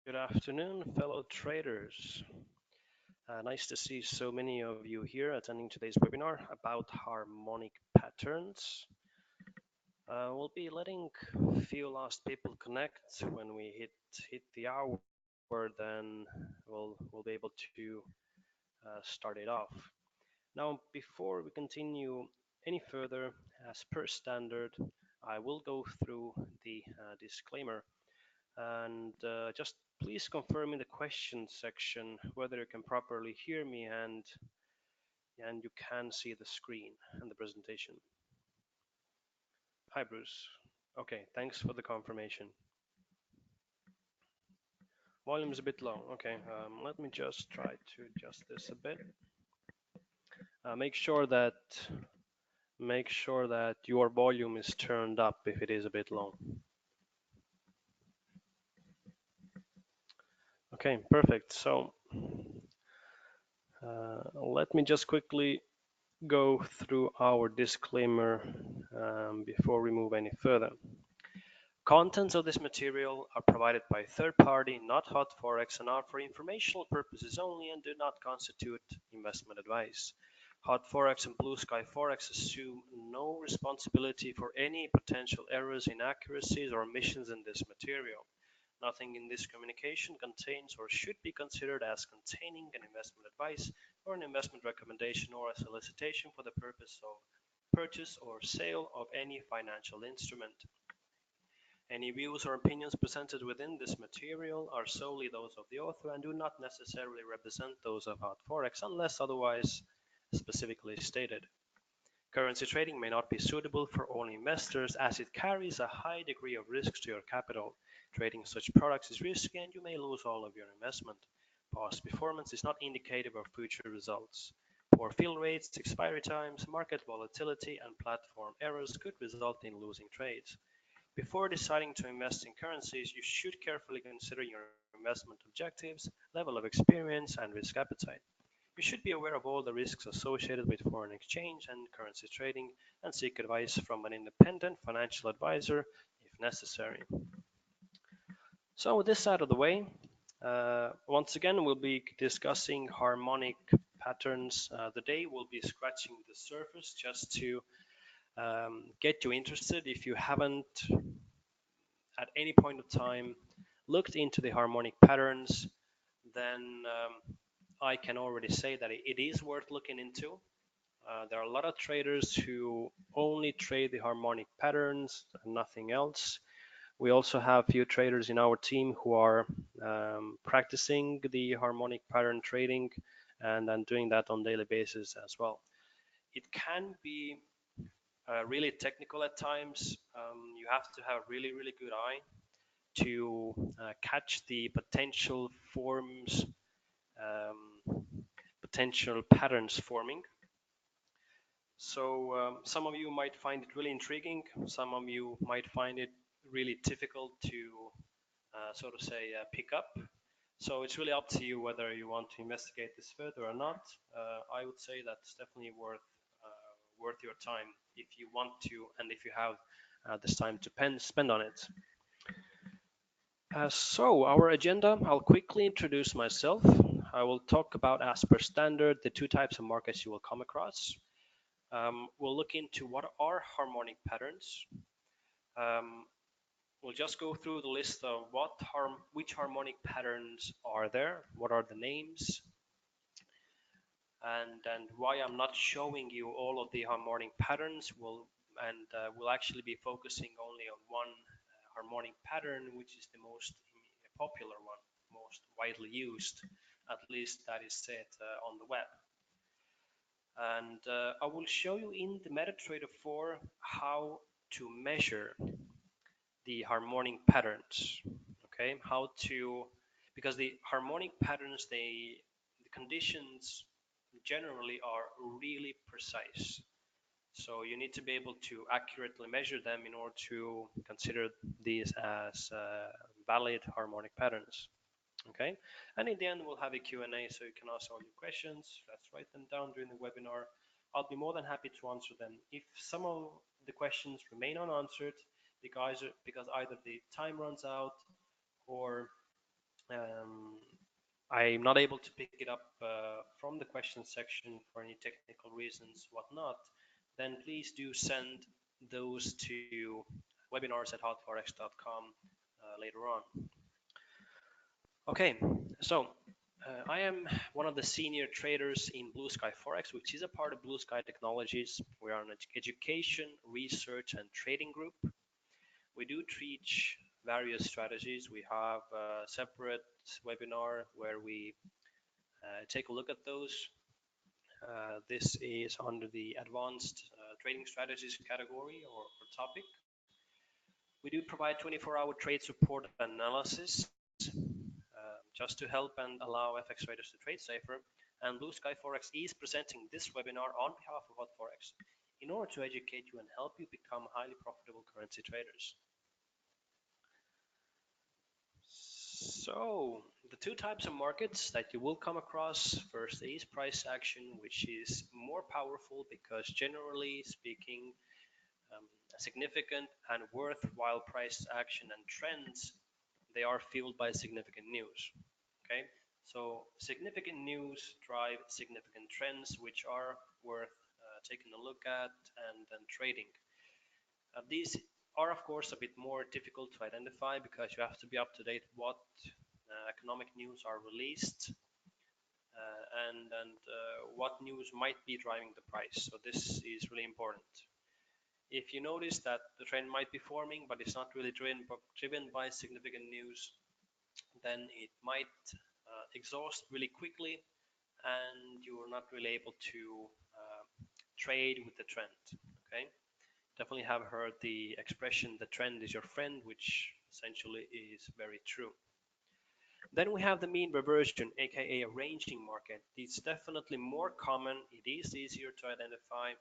Good afternoon, fellow traders. Nice to see so many of you here attending today's webinar about harmonic patterns. We'll be letting few last people connect. When we hit the hour, then we'll be able to start it off. Now, before we continue any further, as per standard, I will go through the disclaimer. And just please confirm in the question section whether you can properly hear me and you can see the screen and the presentation. Hi, Bruce. Okay, thanks for the confirmation. Volume is a bit low. Okay, let me just try to adjust this a bit. Make sure that your volume is turned up if it is a bit low. Okay, perfect. So let me just quickly go through our disclaimer before we move any further. Contents of this material are provided by third party, not hot Forex, and are for informational purposes only and do not constitute investment advice. Hot Forex and Blue Sky Forex assume no responsibility for any potential errors, inaccuracies, or omissions in this material. Nothing in this communication contains or should be considered as containing an investment advice or an investment recommendation or a solicitation for the purpose of purchase or sale of any financial instrument. Any views or opinions presented within this material are solely those of the author and do not necessarily represent those of Hot Forex unless otherwise specifically stated. Currency trading may not be suitable for all investors as it carries a high degree of risk to your capital. Trading such products is risky and you may lose all of your investment. Past performance is not indicative of future results. Poor fill rates, expiry times, market volatility, and platform errors could result in losing trades. Before deciding to invest in currencies, you should carefully consider your investment objectives, level of experience, and risk appetite. You should be aware of all the risks associated with foreign exchange and currency trading and seek advice from an independent financial advisor if necessary. So with this out of the way, once again, we'll be discussing harmonic patterns. Today we'll be scratching the surface just to get you interested if you haven't at any point of time looked into the harmonic patterns, then I can already say that it is worth looking into. There are a lot of traders who only trade the harmonic patterns and nothing else. We also have a few traders in our team who are practicing the harmonic pattern trading and doing that on a daily basis as well. It can be really technical at times. You have to have a really, really good eye to catch the potential forms, potential patterns forming. So some of you might find it really intriguing. Some of you might find it really difficult to so to say pick up. So it's really up to you whether you want to investigate this further or not. I would say that's definitely worth your time if you want to and if you have this time to spend on it. So our agenda, I'll quickly introduce myself. I will talk about, as per standard, the two types of markets you will come across. We'll look into what are harmonic patterns. We'll just go through the list of which harmonic patterns are there, what are the names, and why I'm not showing you all of the harmonic patterns. We'll actually be focusing only on one harmonic pattern, which is the most popular one, most widely used, at least that is said on the web. And I will show you in the MetaTrader 4 how to measure the harmonic patterns. Okay, because the harmonic patterns, the conditions generally are really precise. So you need to be able to accurately measure them in order to consider these as valid harmonic patterns. Okay, and in the end we'll have a Q&A, so you can ask all your questions. Let's write them down during the webinar. I'll be more than happy to answer them. If some of the questions remain unanswered because either the time runs out or Um, I'm not able to pick it up from the question section for any technical reasons, whatnot, then please do send those to webinars@hotforex.com later on. Okay, so I am one of the senior traders in Blue Sky Forex, which is a part of Blue Sky Technologies. We are an education, research, and trading group. We do teach various strategies. We have a separate webinar where we take a look at those. This is under the advanced trading strategies category or topic. We do provide 24-hour trade support and analysis just to help and allow FX traders to trade safer. And Blue Sky Forex is presenting this webinar on behalf of Hot Forex in order to educate you and help you become highly profitable currency traders. So the two types of markets that you will come across, first is price action, which is more powerful because generally speaking, significant and worthwhile price action and trends, they are fueled by significant news. Okay, so significant news drive significant trends, which are worth taking a look at and then trading. These are of course a bit more difficult to identify because you have to be up to date what economic news are released and what news might be driving the price. So this is really important. If you notice that the trend might be forming, but it's not really driven by significant news, then it might exhaust really quickly, and you're not really able to trade with the trend. Okay, definitely have heard the expression "the trend is your friend," which essentially is very true. Then we have the mean reversion, aka a ranging market. It's definitely more common. It is easier to identify,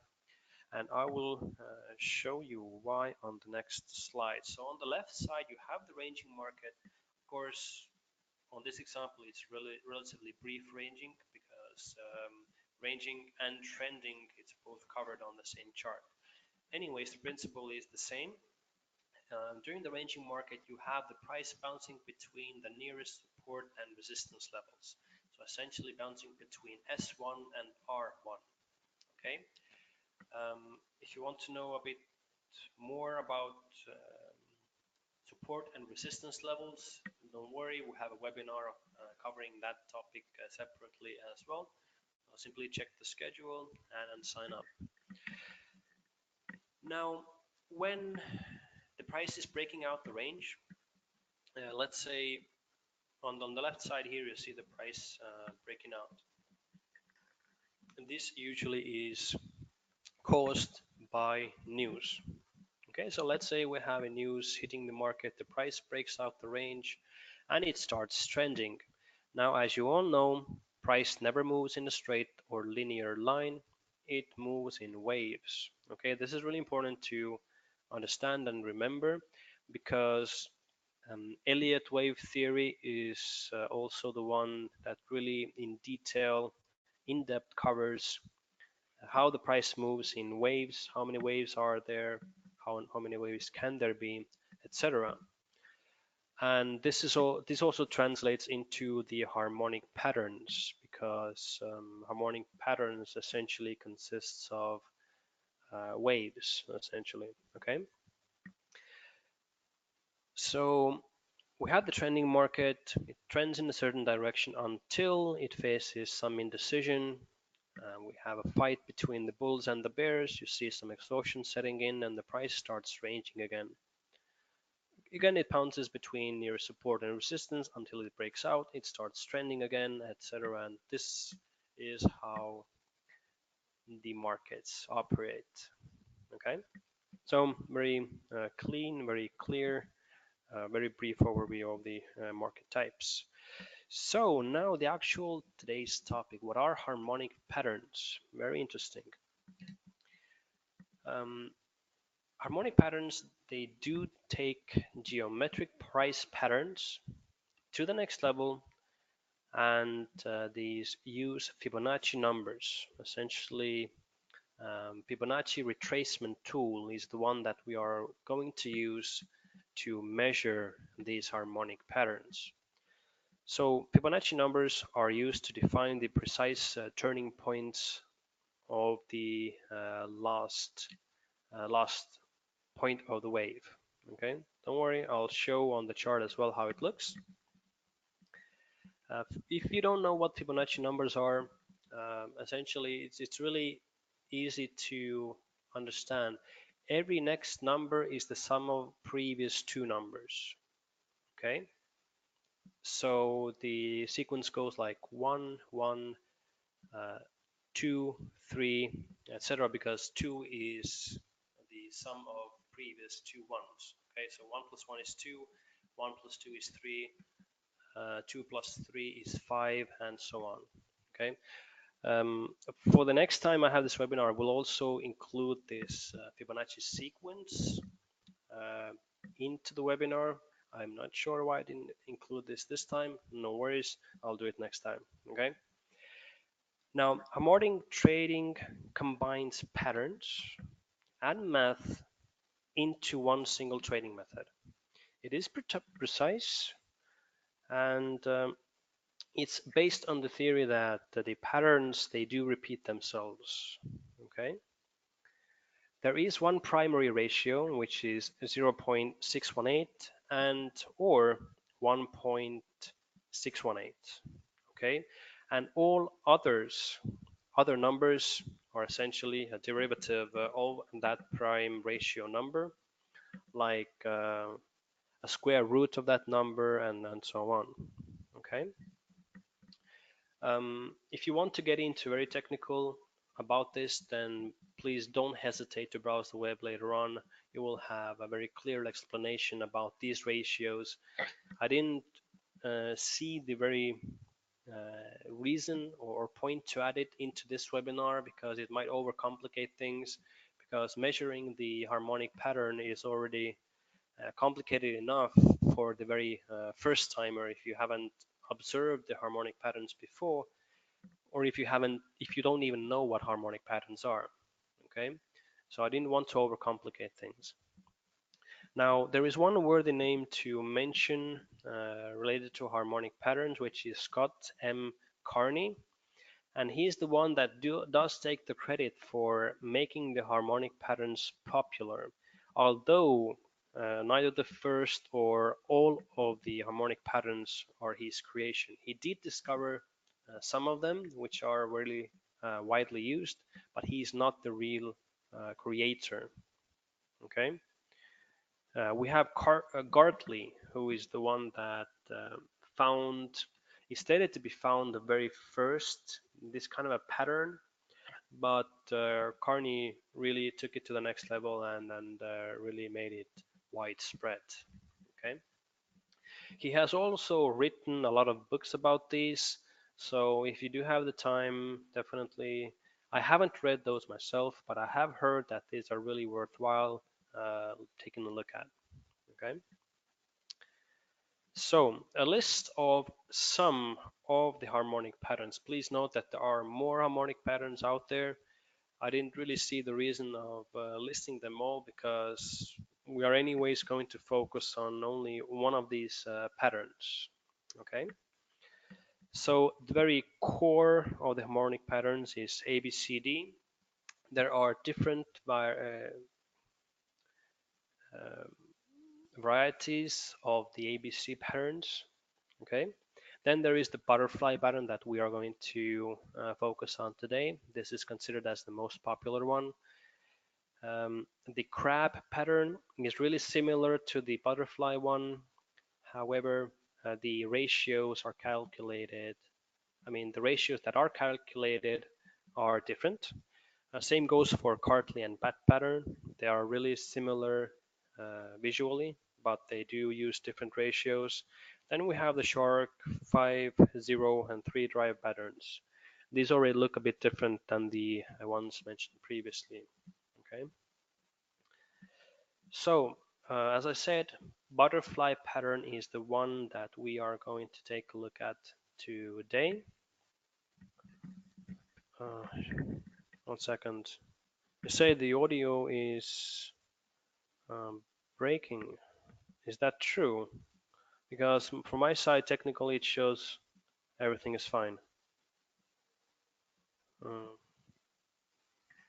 and I will show you why on the next slide. So on the left side, you have the ranging market. Of course, on this example, it's really relatively brief ranging because ranging and trending, it's both covered on the same chart. Anyways, the principle is the same. During the ranging market, you have the price bouncing between the nearest support and resistance levels. So essentially bouncing between S1 and R1. Okay. If you want to know a bit more about support and resistance levels, don't worry, we have a webinar covering that topic separately as well. Simply check the schedule and sign up. Now, when the price is breaking out the range, let's say on the left side here you see the price breaking out, and this usually is caused by news. Okay, so let's say we have a news hitting the market, the price breaks out the range and it starts trending. Now, as you all know, price never moves in a straight or linear line, it moves in waves. Okay, this is really important to understand and remember because Elliott wave theory is also the one that really in detail, in depth covers how the price moves in waves, how many waves are there, how many waves can there be, etc. And this also translates into the harmonic patterns because harmonic patterns essentially consists of waves essentially. Okay, so we have the trending market. It trends in a certain direction until it faces some indecision. We have a fight between the bulls and the bears. You see some exhaustion setting in and the price starts ranging again. Again, it bounces between near support and resistance until it breaks out. It starts trending again, etc. And this is how the markets operate. Okay, so very clean, very clear, very brief overview of the market types. So now the actual today's topic, what are harmonic patterns? Very interesting. Um, Harmonic patterns, they do take geometric price patterns to the next level, and these use Fibonacci numbers. Essentially, Fibonacci Retracement tool is the one that we are going to use to measure these harmonic patterns. So Fibonacci numbers are used to define the precise turning points of the last point of the wave. Okay, don't worry, I'll show on the chart as well how it looks. If you don't know what Fibonacci numbers are, essentially it's really easy to understand. Every next number is the sum of previous two numbers. Okay, so the sequence goes like 1, 1, 2, 3, etc. because 2 is the sum of previous two ones. Okay, so 1 plus 1 is 2, 1 plus 2 is 3, 2 plus 3 is 5, and so on. Okay. For the next time I have this webinar, I will also include this Fibonacci sequence into the webinar. I'm not sure why I didn't include this time. No worries, I'll do it next time. Okay. Now, harmonic trading combines patterns and math into one single trading method. It is precise, and it's based on the theory that the patterns, they do repeat themselves. Okay. There is one primary ratio, which is 0.618 and or 1.618. Okay, and all other numbers are essentially a derivative of that prime ratio number, like a square root of that number, and so on. Okay. If you want to get into very technical about this, then please don't hesitate to browse the web later on. You will have a very clear explanation about these ratios. I didn't see the very reason or point to add it into this webinar because it might overcomplicate things, because measuring the harmonic pattern is already complicated enough for the very first timer if you haven't observed the harmonic patterns before, or if you don't even know what harmonic patterns are. Okay, so I didn't want to overcomplicate things. Now, there is one worthy name to mention related to harmonic patterns, which is Scott M. Carney, and he's the one that does take the credit for making the harmonic patterns popular, although neither the first or all of the harmonic patterns are his creation. He did discover some of them, which are really widely used, but he's not the real creator. Okay. We have Gartley, who is the one that found, he stated to be found the very first, this kind of a pattern, but Carney really took it to the next level and really made it widespread. Okay. He has also written a lot of books about these, so if you do have the time, definitely. I haven't read those myself, but I have heard that these are really worthwhile taking a look at. Okay. So a list of some of the harmonic patterns. Please note that there are more harmonic patterns out there. I didn't really see the reason of listing them all because we are anyways going to focus on only one of these patterns. Okay. So the very core of the harmonic patterns is ABCD. There are different varieties of the ABC patterns. Okay. Then there is the butterfly pattern that we are going to focus on today. This is considered as the most popular one. The crab pattern is really similar to the butterfly one. However, the ratios are calculated. The ratios that are calculated are different. Same goes for Cartley and bat pattern. They are really similar visually, but they do use different ratios. Then we have the shark 5, 0, and 3 drive patterns. These already look a bit different than the ones mentioned previously. Okay. So, as I said, butterfly pattern is the one that we are going to take a look at today. 1 second. You say the audio is breaking. Is that true? because from my side, technically, it shows everything is fine.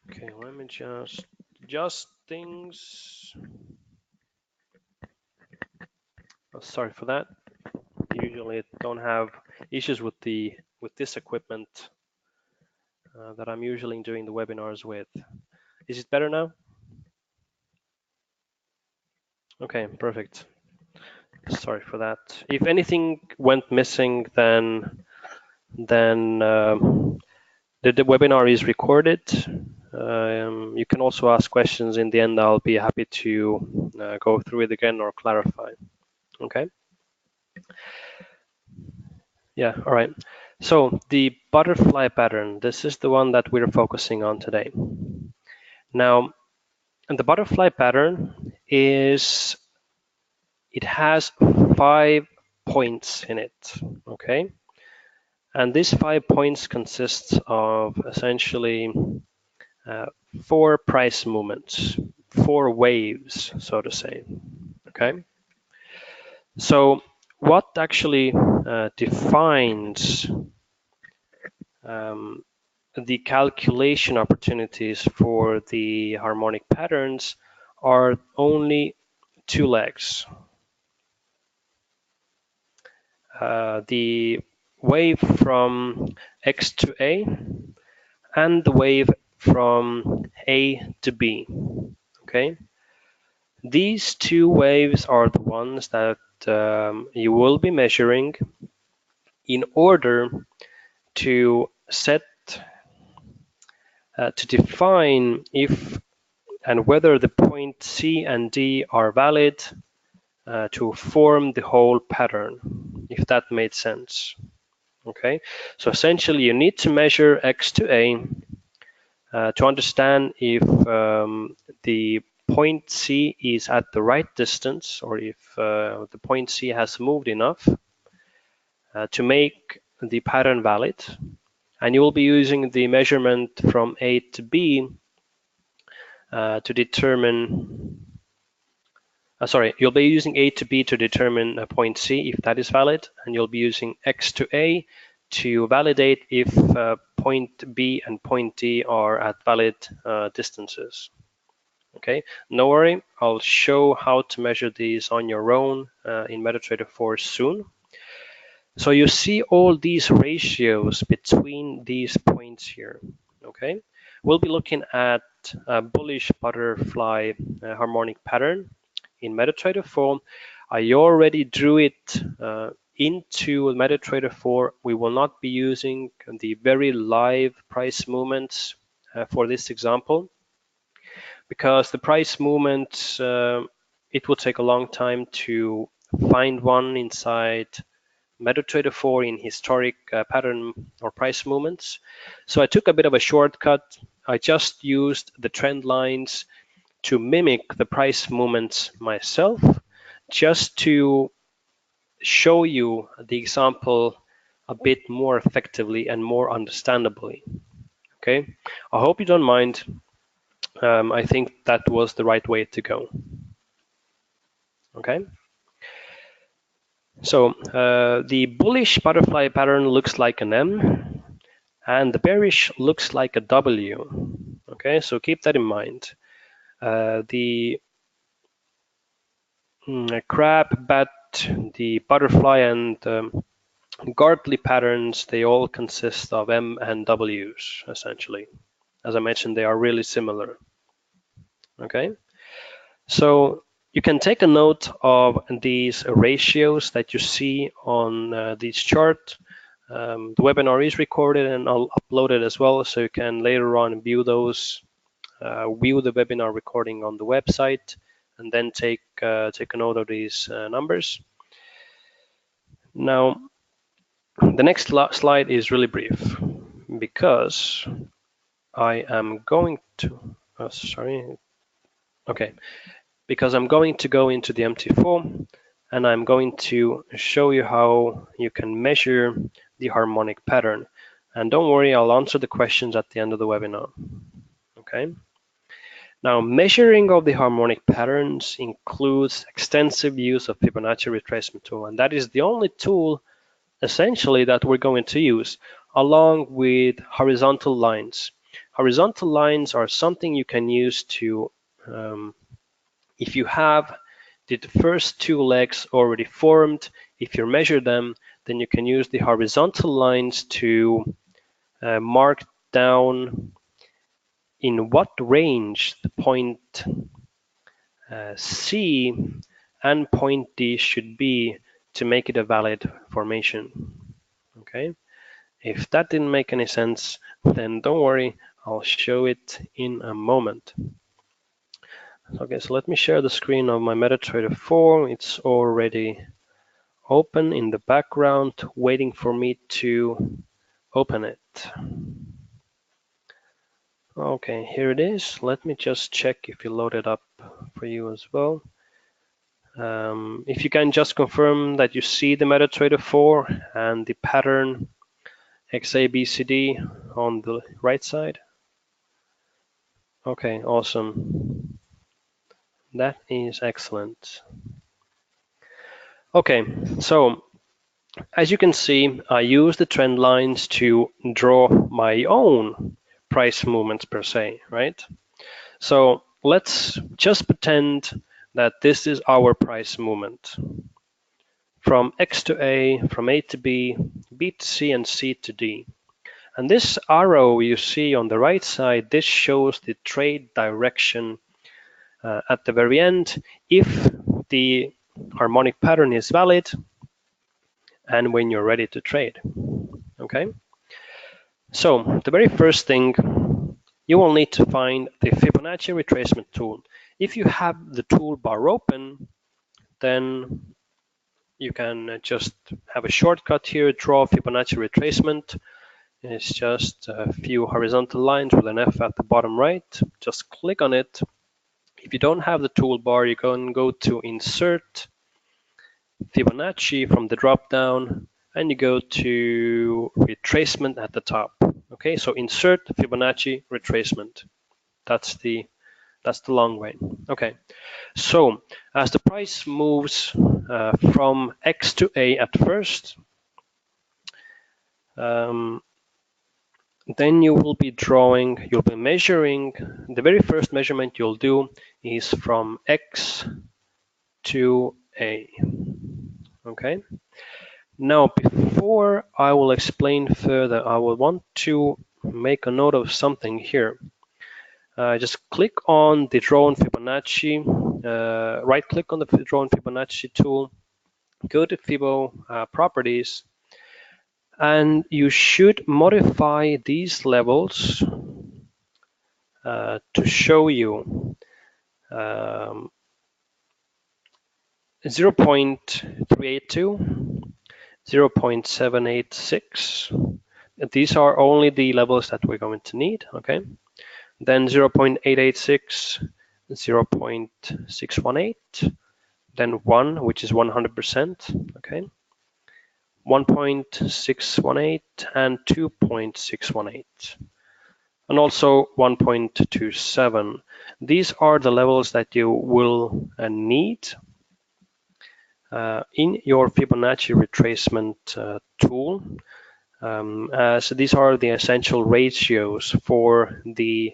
Okay, let me just adjust things. Oh, sorry for that. Usually, I don't have issues with this equipment that I'm usually doing the webinars with. Is it better now? Okay, perfect. Sorry for that. If anything went missing, then the webinar is recorded. You can also ask questions in the end. I'll be happy to go through it again or clarify. Okay. Yeah. All right. So the butterfly pattern. This is the one that we're focusing on today. Now, the butterfly pattern is. It has 5 points in it. Okay. And these 5 points consist of essentially 4 price movements, 4 waves, so to say. Okay. So what actually defines the calculation opportunities for the harmonic patterns are only 2 legs. The wave from X to A and the wave from A to B. Okay. These 2 waves are the ones that you will be measuring in order to to define if and whether the point C and D are valid to form the whole pattern, if that made sense. Okay, so essentially you need to measure X to A to understand if the point C is at the right distance or if the point C has moved enough to make the pattern valid. And you will be using the measurement from A to B to determine, you'll be using A to B to determine point C if that is valid, and you'll be using X to A to validate if point B and point D are at valid distances. Okay, no worry, I'll show how to measure these on your own in MetaTrader 4 soon. So you see all these ratios between these points here. Okay, we'll be looking at a bullish butterfly harmonic pattern in MetaTrader 4. I already drew it into MetaTrader 4. We will not be using the very live price movements for this example, because the price movements, it will take a long time to find one inside MetaTrader 4 in historic pattern or price movements. So I took a bit of a shortcut. I just used the trend lines to mimic the price movements myself, just to show you the example a bit more effectively and more understandably. Okay, I hope you don't mind. I think that was the right way to go. Okay. So the bullish butterfly pattern looks like an M, and the bearish looks like a W. Okay, so keep that in mind. The crab, bat, the butterfly, and Gartley patterns, they all consist of M and Ws, essentially. As I mentioned, they are really similar. Okay, so you can take a note of these ratios that you see on this chart. The webinar is recorded and I'll upload it as well, so you can later on view those, view the webinar recording on the website, and then take a note of these numbers. Now, the next slide is really brief because I am going to, because I'm going to go into the MT4 and I'm going to show you how you can measure the harmonic pattern. And don't worry, I'll answer the questions at the end of the webinar. Okay. Now, measuring of the harmonic patterns includes extensive use of Fibonacci retracement tool, and that is the only tool essentially that we're going to use, along with horizontal lines. Horizontal lines are something you can use to, if you have the first two legs already formed, if you measure them, then you can use the horizontal lines to mark down in what range the point C and point D should be to make it a valid formation. Okay, if that didn't make any sense, then don't worry, I'll show it in a moment. Okay, so let me share the screen of my MetaTrader 4. It's already open in the background, waiting for me to open it. Okay, here it is. Let me just check if it loaded up for you as well. If you can just confirm that you see the MetaTrader 4 and the pattern XABCD on the right side. Okay, awesome. That is excellent. Okay, so as you can see, I use the trend lines to draw my own price movements per se, right? So let's just pretend that this is our price movement. From X to A, from A to B, B to C, and C to D. And this arrow you see on the right side, this shows the trade direction at the very end if the harmonic pattern is valid and when you're ready to trade. Okay, so the very first thing, you will need to find the Fibonacci retracement tool. If you have the toolbar open, then you can just have a shortcut here, draw Fibonacci retracement. It's just a few horizontal lines with an F at the bottom right. Just click on it. If you don't have the toolbar, you can go to Insert, Fibonacci from the drop down, and you go to Retracement at the top. Okay, so Insert Fibonacci Retracement. That's the long way. Okay, so as the price moves from X to A at first, then you will be drawing, you'll be measuring, the very first measurement you'll do is from X to A. Okay. Now, before I will explain further, I will want to make a note of something here. Just click on the Drawn Fibonacci, right click on the Drawn Fibonacci tool, go to Fibo Properties, and you should modify these levels to show you 0.382, 0.786. These are only the levels that we're going to need, okay? Then 0.886, 0.618, then 1, which is 100%, okay? 1.618 and 2.618. And also 1.27. These are the levels that you will need in your Fibonacci retracement tool, as these are the essential ratios for the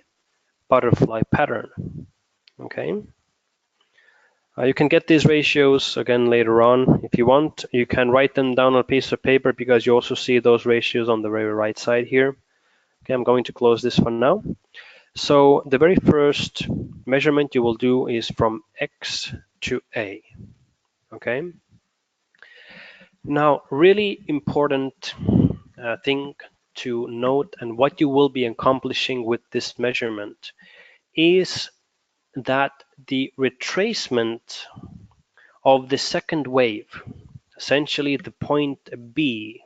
butterfly pattern. Okay. You can get these ratios again later on. If you want, you can write them down on a piece of paper because you also see those ratios on the very right side here. Okay, I'm going to close this for now. So the very first measurement you will do is from X to A. Okay. Now, really important thing to note and what you will be accomplishing with this measurement is that the retracement of the second wave, essentially the point B,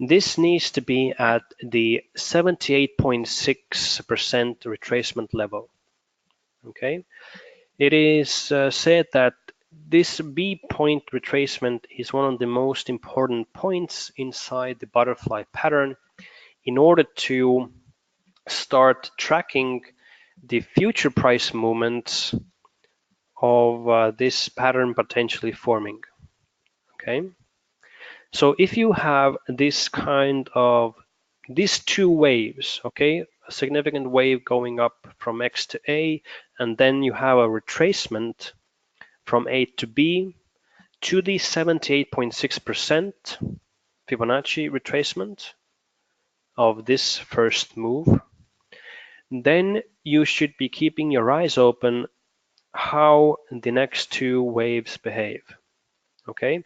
this needs to be at the 78.6% retracement level. Okay, it is said that this B point retracement is one of the most important points inside the butterfly pattern in order to start tracking the future price movements of this pattern potentially forming. Okay, so if you have this kind of these two waves, okay, a significant wave going up from X to A, and then you have a retracement from A to B to the 78.6% Fibonacci retracement of this first move, then you should be keeping your eyes open how the next two waves behave. Okay,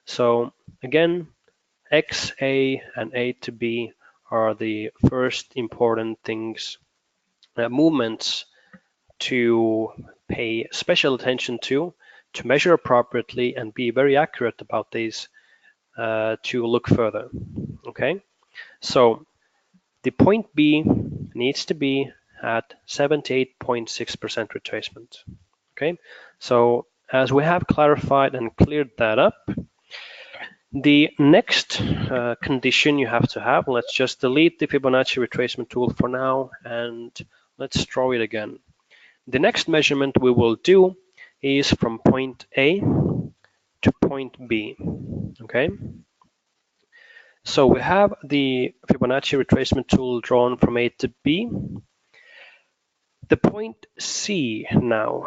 so again, XA and A to B are the first important things, movements to pay special attention to measure appropriately and be very accurate about these to look further. Okay, so the point B needs to be at 78.6% retracement. Okay, so as we have clarified and cleared that up, the next condition you have to have, let's just delete the Fibonacci retracement tool for now and let's draw it again. The next measurement we will do is from point A to point B. Okay, so we have the Fibonacci retracement tool drawn from A to B. The point C now.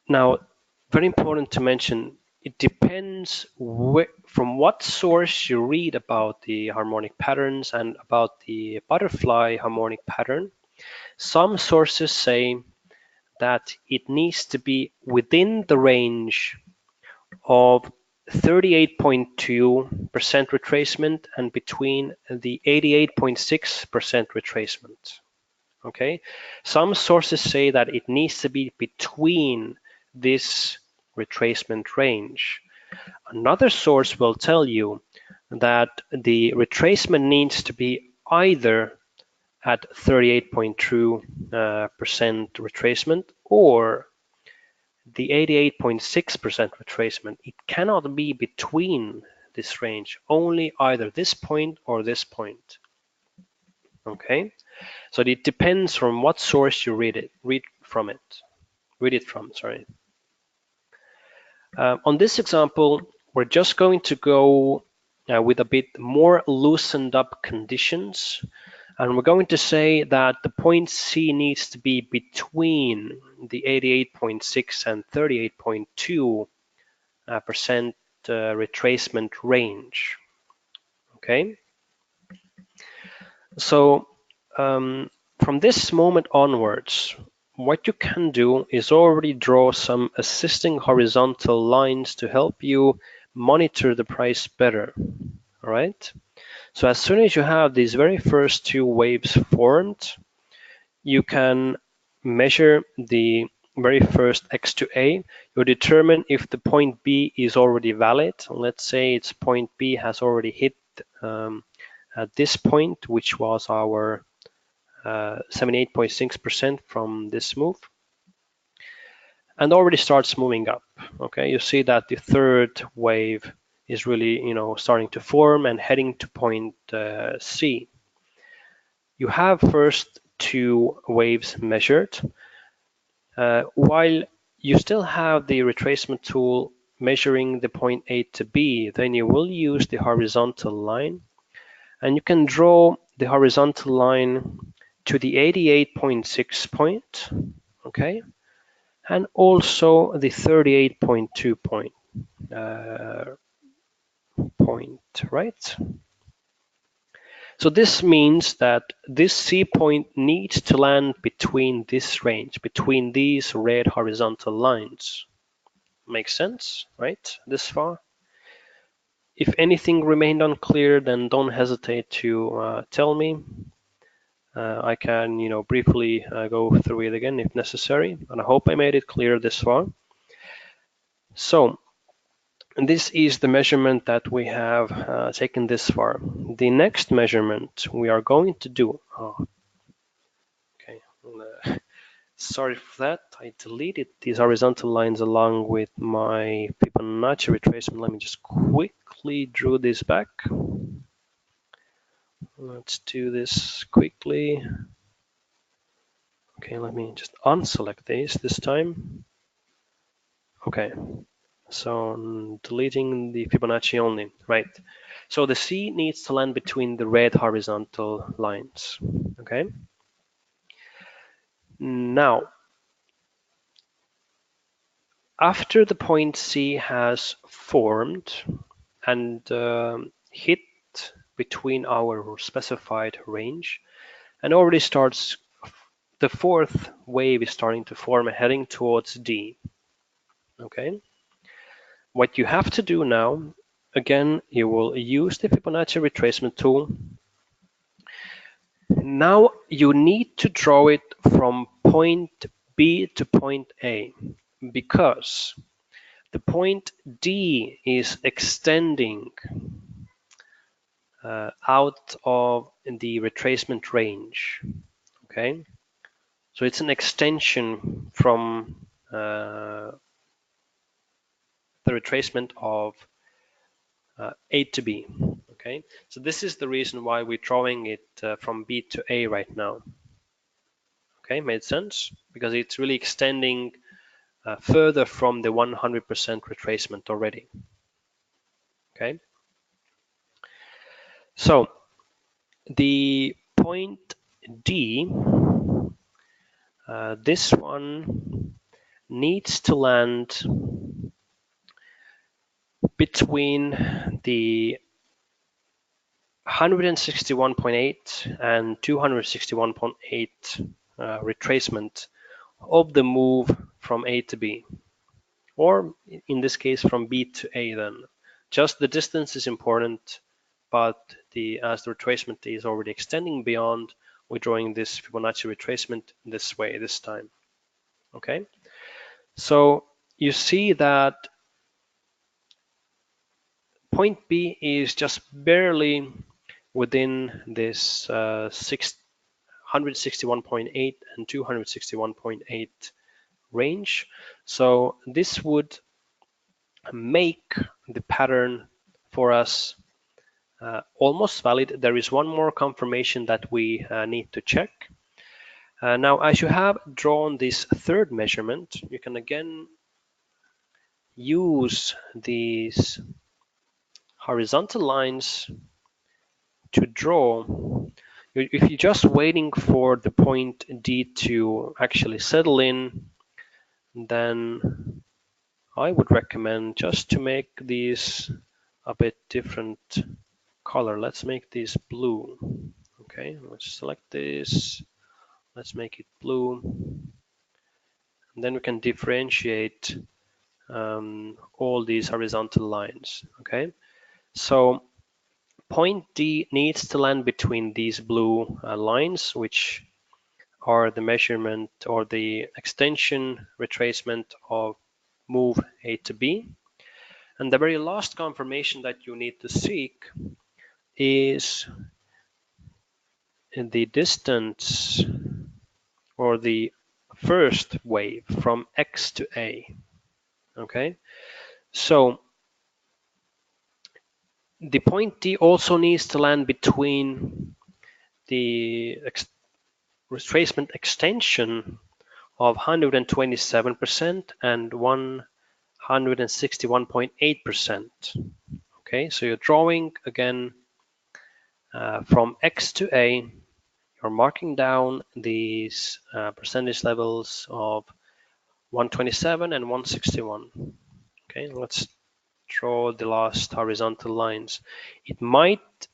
Now, very important to mention, it depends from what source you read about the harmonic patterns and about the butterfly harmonic pattern. Some sources say that it needs to be within the range of 38.2% retracement and between the 88.6% retracement. Okay, some sources say that it needs to be between this retracement range. Another source will tell you that the retracement needs to be either at 38.2% retracement or the 88.6% retracement. It cannot be between this range, only either this point or this point. Okay, so it depends from what source you read it from. Sorry. On this example, we're just going to go with a bit more loosened up conditions, and we're going to say that the point C needs to be between the 88.6 and 38.2% retracement range. Okay, so from this moment onwards, what you can do is already draw some assisting horizontal lines to help you monitor the price better. All right. So as soon as you have these very first two waves formed, you can measure the very first X to A. You determine if the point B is already valid. Let's say its point B has already hit at this point, which was our 78.6% from this move, and already starts moving up. Okay, you see that the third wave is really, starting to form and heading to point C. You have first two waves measured, while you still have the retracement tool measuring the point A to B. Then you will use the horizontal line, and you can draw the horizontal line to the 88.6 point, okay, and also the 38.2 point, right? So this means that this C point needs to land between this range, between these red horizontal lines. Makes sense, right? This far? If anything remained unclear, then don't hesitate to tell me. I can, briefly go through it again if necessary, and I hope I made it clear this far. So this is the measurement that we have taken this far. The next measurement we are going to do. Okay. Sorry for that. I deleted these horizontal lines along with my Fibonacci retracement. Let me just quickly draw this back. Let's do this quickly. Okay, let me just unselect this time. Okay, so deleting the Fibonacci only, right? So the C needs to land between the red horizontal lines, okay? Now, after the point C has formed and hit between our specified range and already starts, the fourth wave is starting to form heading towards D, okay? What you have to do now, again, you will use the Fibonacci retracement tool. Now you need to draw it from point B to point A because the point D is extending out of the retracement range. Okay, so it's an extension from the retracement of A to B. Okay, so this is the reason why we're drawing it from B to A right now. Okay, made sense? Because it's really extending further from the 100% retracement already. Okay, so the point D, this one needs to land between the 161.8 and 261.8 retracement of the move from A to B, or in this case from B to A then. Just the distance is important, but as the retracement is already extending beyond, we're drawing this Fibonacci retracement this way this time. Okay, so you see that point B is just barely within this 161.8 and 261.8 range. So this would make the pattern for us almost valid. There is one more confirmation that we need to check. Now, as you have drawn this third measurement, you can again use these horizontal lines to draw. If you're just waiting for the point D to actually settle in, then I would recommend just to make these a bit different color. Let's make this blue. Okay, let's select this. Let's make it blue. And then we can differentiate all these horizontal lines. Okay, so point D needs to land between these blue lines, which are the measurement or the extension retracement of move A to B. And the very last confirmation that you need to seek is in the distance or the first wave from X to A. Okay, so the point D also needs to land between the retracement extension of 127% and 161.8%. Okay, so you're drawing again from X to A. You're marking down these percentage levels of 127 and 161. Okay, let's draw the last horizontal lines. It might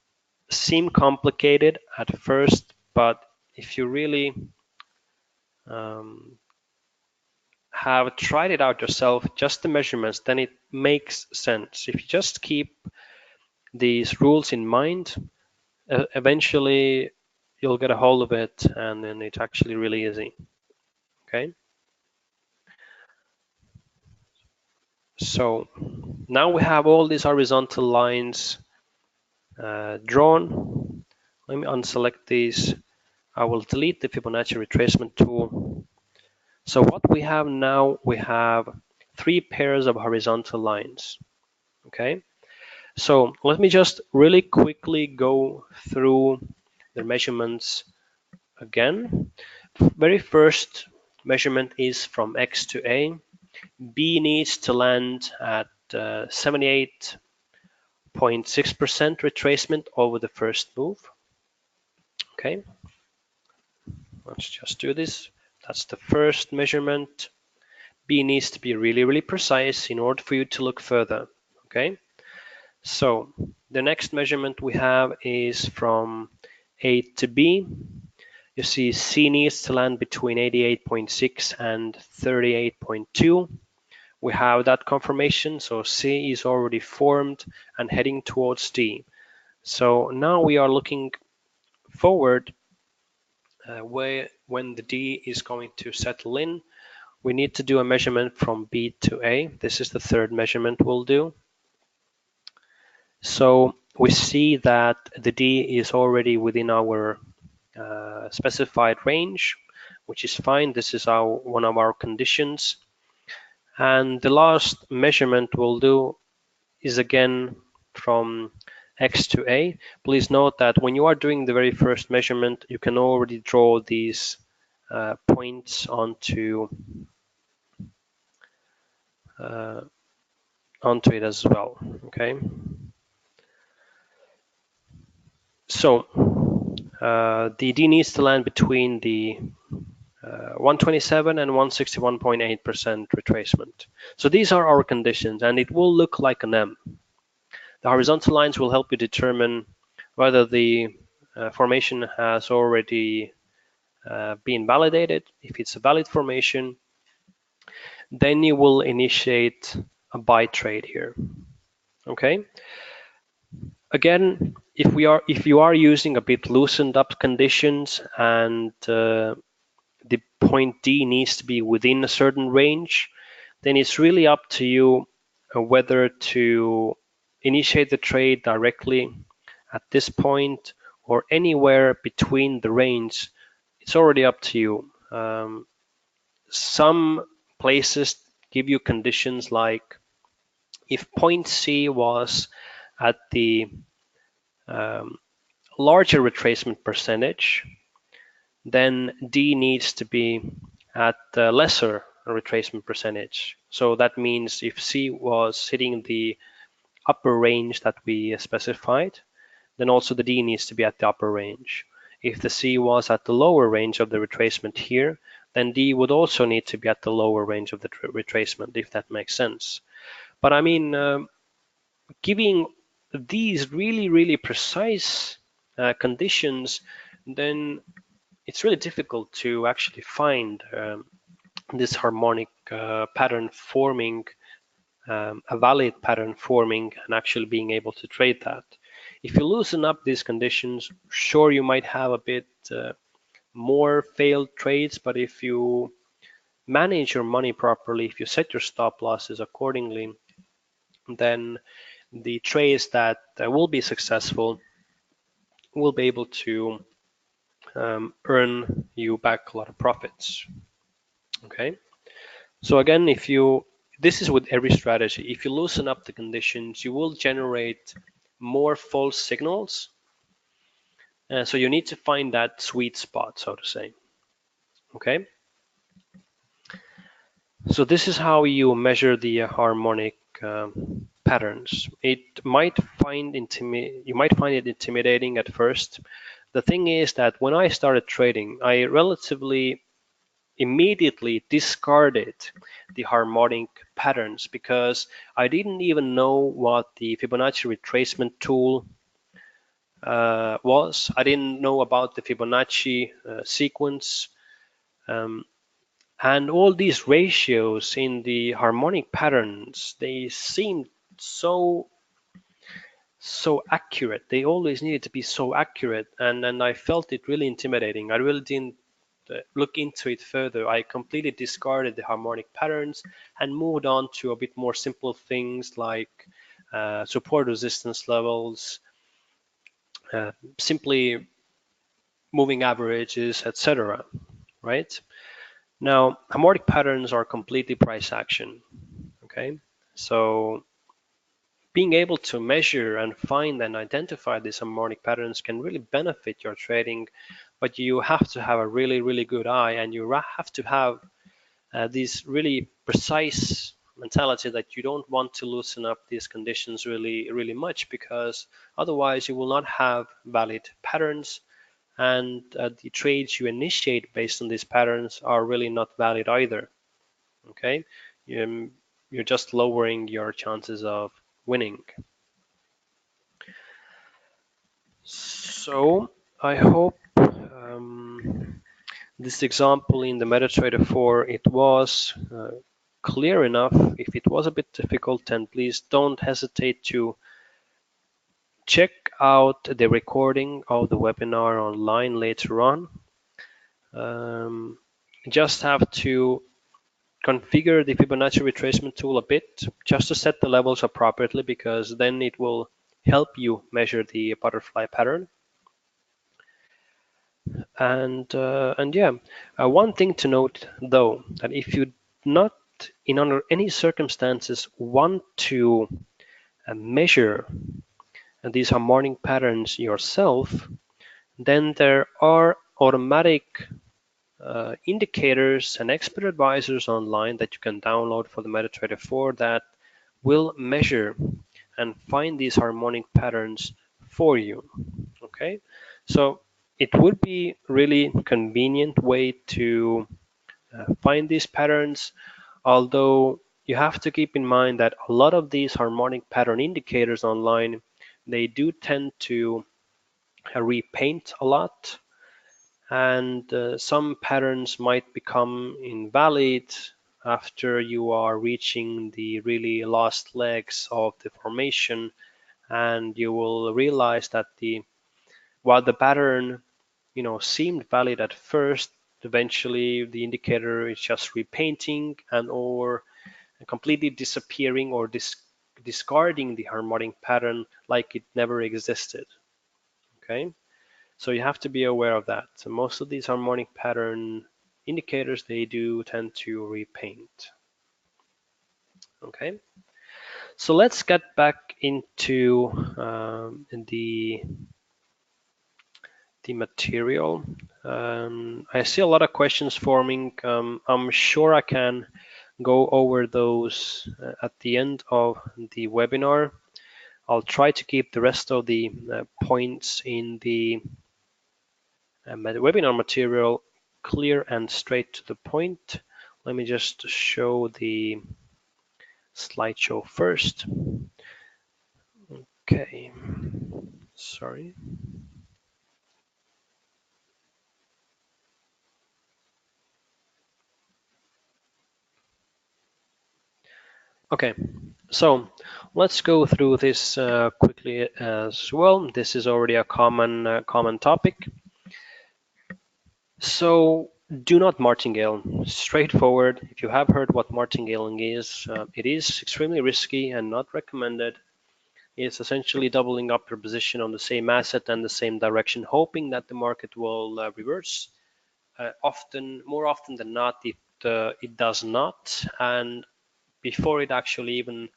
seem complicated at first, but if you really have tried it out yourself, just the measurements, then it makes sense. If you just keep these rules in mind, eventually you'll get a hold of it, and then it's actually really easy. Okay, so now we have all these horizontal lines drawn. Let me unselect these. I will delete the Fibonacci retracement tool. So what we have now, we have 3 pairs of horizontal lines. Okay, so let me just really quickly go through the measurements again. very first measurement is from X to A. B needs to land at 78.6% retracement over the first move. Okay, let's just do this. That's the first measurement. B needs to be really, really precise in order for you to look further. Okay, so the next measurement we have is from A to B. You see C needs to land between 88.6 and 38.2. We have that confirmation, so C is already formed and heading towards D. So now we are looking forward when the D is going to settle in. We need to do a measurement from B to A. This is the third measurement we'll do. So we see that the D is already within our specified range, which is fine. This is one of our conditions. And the last measurement we'll do is again from X to A. Please note that when you are doing the very first measurement, you can already draw these points onto it as well. Okay. So the D needs to land between the 127 and 161.8% retracement. So these are our conditions, and it will look like an M. The horizontal lines will help you determine whether the formation has already been validated. If it's a valid formation, then you will initiate a buy trade here. Okay. Again, if you are using a bit loosened up conditions and the point D needs to be within a certain range, then it's really up to you whether to initiate the trade directly at this point or anywhere between the range. It's already up to you. Some places give you conditions like if point C was at the larger retracement percentage, then D needs to be at the lesser retracement percentage. So that means if C was hitting the upper range that we specified, then also the D needs to be at the upper range. If the C was at the lower range of the retracement here, then D would also need to be at the lower range of the retracement, if that makes sense. But I mean, giving these really, really precise conditions, then it's really difficult to actually find this harmonic pattern forming, a valid pattern forming, and actually being able to trade that. If you loosen up these conditions, sure, you might have a bit more failed trades, but if you manage your money properly, if you set your stop losses accordingly, then the trades that will be successful will be able to earn you back a lot of profits. Okay, so again, this is with every strategy. If you loosen up the conditions, you will generate more false signals. So you need to find that sweet spot, so to say. Okay. So this is how you measure the harmonic patterns. You might find it intimidating at first. The thing is that when I started trading, I relatively immediately discarded the harmonic patterns because I didn't even know what the Fibonacci retracement tool was. I didn't know about the Fibonacci sequence. And all these ratios in the harmonic patterns, they seemed so accurate. They always needed to be so accurate, and I felt it really intimidating. I really didn't look into it further. I completely discarded the harmonic patterns and moved on to a bit more simple things like support resistance levels, simply moving averages, etc. Right? Now, harmonic patterns are completely price action. Okay, so being able to measure and find and identify these harmonic patterns can really benefit your trading but you have to have a really good eye, and you have to have this really precise mentality that you don't want to loosen up these conditions really much, because otherwise you will not have valid patterns, and the trades you initiate based on these patterns are really not valid either. Okay, you're just lowering your chances of winning. So I hope this example in the MetaTrader 4, it was clear enough. If it was a bit difficult, then please don't hesitate to check out the recording of the webinar online later on. Just have to configure the Fibonacci retracement tool a bit just to set the levels appropriately, because then it will help you measure the butterfly pattern. And yeah, one thing to note though, that if you not in under any circumstances want to measure these harmonic patterns yourself, then there are automatic indicators and expert advisors online that you can download for the MetaTrader 4 that will measure and find these harmonic patterns for you. Okay, so it would be really convenient way to find these patterns, although you have to keep in mind that a lot of these harmonic pattern indicators online, they do tend to repaint a lot, and some patterns might become invalid after you are reaching the really last legs of the formation, and you will realize that while the pattern seemed valid at first, eventually the indicator is just repainting and or completely disappearing or discarding the harmonic pattern like it never existed. Okay, so you have to be aware of that. So most of these harmonic pattern indicators, they do tend to repaint. Okay, so let's get back into the material. I see a lot of questions forming. I'm sure I can go over those at the end of the webinar. I'll try to keep the rest of the points in the webinar material clear and straight to the point. Let me just show the slideshow first. Okay, sorry. Okay, so let's go through this quickly as well. This is already a common topic. So do not martingale. Straightforward. If you have heard what martingale is, it is extremely risky and not recommended. It's essentially doubling up your position on the same asset and the same direction, hoping that the market will reverse. More often than not, it does not, and before it actually even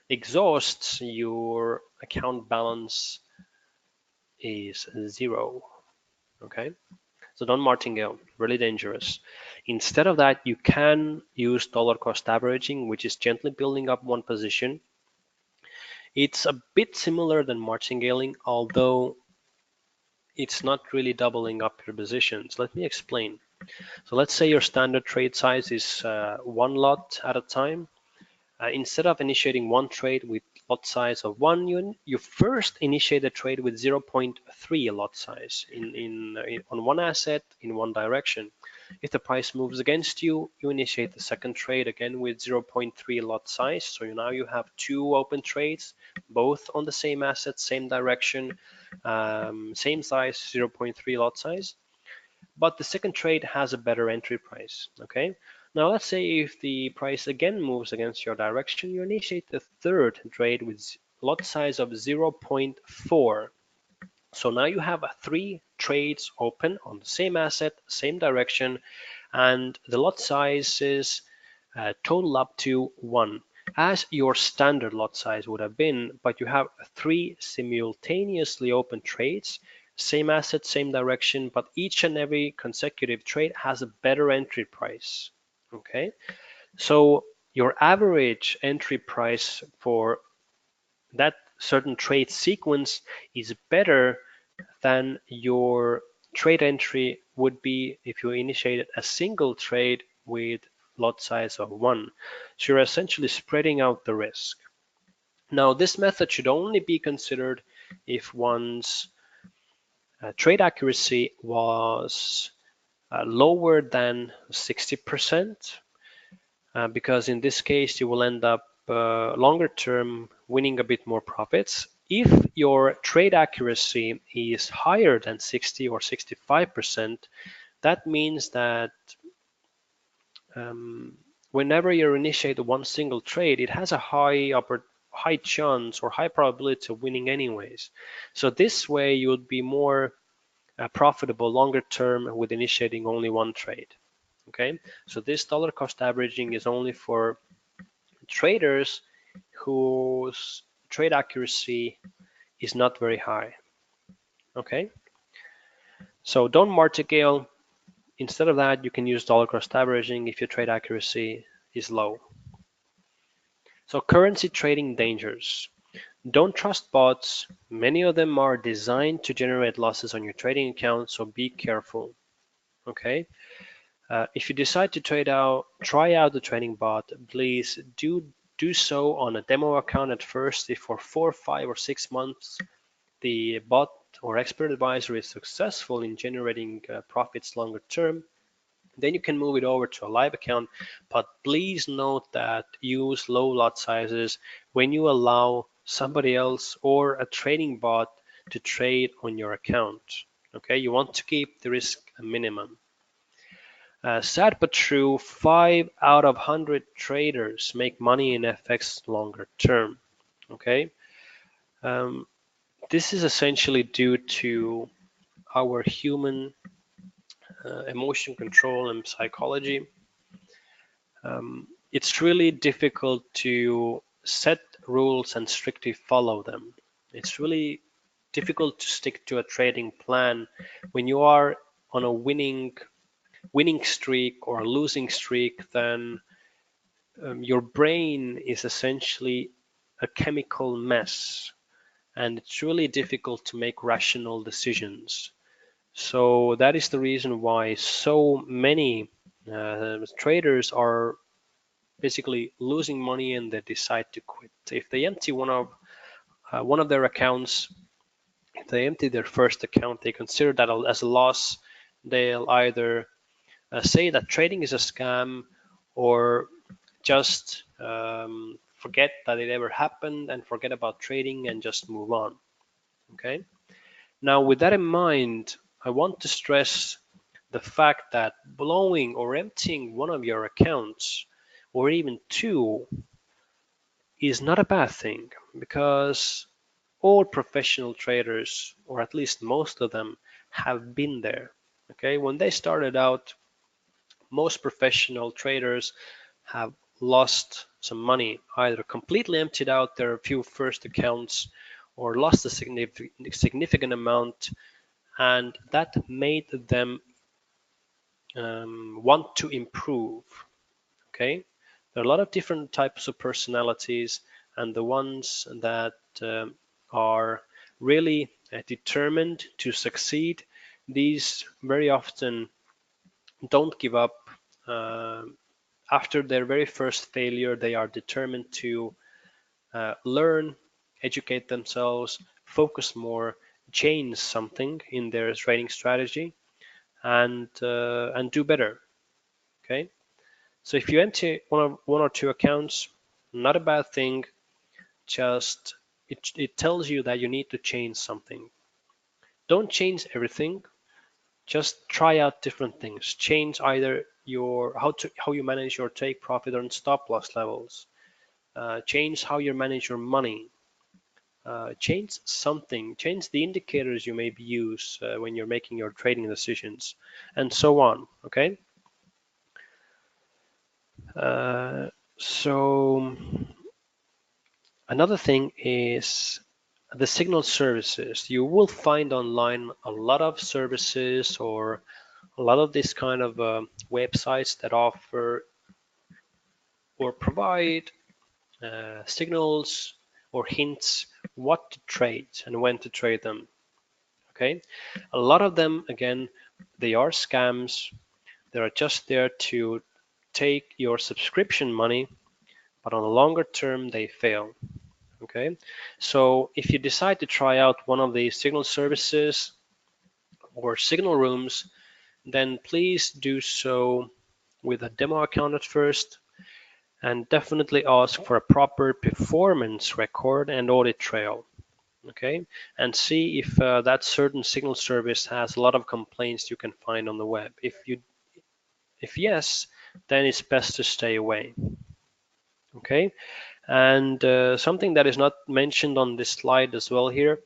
exhausts, your account balance is zero. Okay, so don't martingale, really dangerous. Instead of that, you can use dollar cost averaging, which is gently building up one position. It's a bit similar than martingaling, although it's not really doubling up your positions. Let me explain. So let's say your standard trade size is one lot at a time. Instead of initiating one trade with lot size of 1, you first initiate a trade with 0.3 lot size on one asset in one direction. If the price moves against you, you initiate the second trade again with 0.3 lot size. So now you have two open trades, both on the same asset, same direction, same size, 0.3 lot size. But the second trade has a better entry price. Okay. Now let's say if the price again moves against your direction, you initiate the third trade with lot size of 0.4. So now you have three trades open on the same asset, same direction, and the lot sizes total up to 1, as your standard lot size would have been, but you have three simultaneously open trades, same asset, same direction, but each and every consecutive trade has a better entry price. Okay, so your average entry price for that certain trade sequence is better than your trade entry would be if you initiated a single trade with lot size of 1. So you're essentially spreading out the risk. Now, this method should only be considered if one's trade accuracy was lower than 60%, because in this case you will end up longer term winning a bit more profits. If your trade accuracy is higher than 60 or 65%, that means that whenever you initiate one single trade, it has a high chance or high probability of winning anyways. So this way you would be more profitable longer term with initiating only one trade. Okay, so this dollar cost averaging is only for traders whose trade accuracy is not very high. Okay, so don't martingale. Instead of that, you can use dollar cost averaging if your trade accuracy is low. So currency trading dangers. Don't trust bots. Many of them are designed to generate losses on your trading account, so be careful. Okay. If you decide to try out the trading bot, please do so on a demo account at first. If for 4, 5, or 6 months the bot or expert advisor is successful in generating profits longer term, then you can move it over to a live account. But please note that use low lot sizes when you allow somebody else or a trading bot to trade on your account. Okay, you want to keep the risk a minimum. Sad but true, 5 out of 100 traders make money in FX longer term. Okay, um, this is essentially due to our human emotion control and psychology. It's really difficult to set rules and strictly follow them. It's really difficult to stick to a trading plan when you are on a winning streak or a losing streak. Then your brain is essentially a chemical mess, and it's really difficult to make rational decisions. So that is the reason why so many traders are basically losing money and they decide to quit. If they empty one of their accounts, if they empty their first account, they consider that as a loss. They'll either say that trading is a scam, or just forget that it ever happened and forget about trading and just move on. Okay. Now, with that in mind, I want to stress the fact that blowing or emptying one of your accounts, or even two, is not a bad thing, because all professional traders, or at least most of them, have been there. Okay, when they started out, most professional traders have lost some money, either completely emptied out their few first accounts or lost a significant amount, and that made them want to improve. Okay, there are a lot of different types of personalities, and the ones that are really determined to succeed, these very often don't give up. Uh, After their very first failure, they are determined to learn, educate themselves, focus more, change something in their trading strategy, and do better. Okay, so if you empty one or two accounts, not a bad thing. Just it tells you that you need to change something. Don't change everything. Just try out different things. Change either your how you manage your take profit and stop loss levels. Change how you manage your money. Change something. Change the indicators you maybe use when you're making your trading decisions, and so on. Okay. So another thing is the signal services. You will find online a lot of services or a lot of this kind of websites that offer or provide signals or hints what to trade and when to trade them. Okay, a lot of them, again, they are scams. They are just there to take your subscription money, but on a longer term, they fail. Okay, so if you decide to try out one of these signal services or signal rooms, then please do so with a demo account at first, and definitely ask for a proper performance record and audit trail. Okay, and see if that certain signal service has a lot of complaints you can find on the web. If yes, then it's best to stay away. Okay, and something that is not mentioned on this slide as well here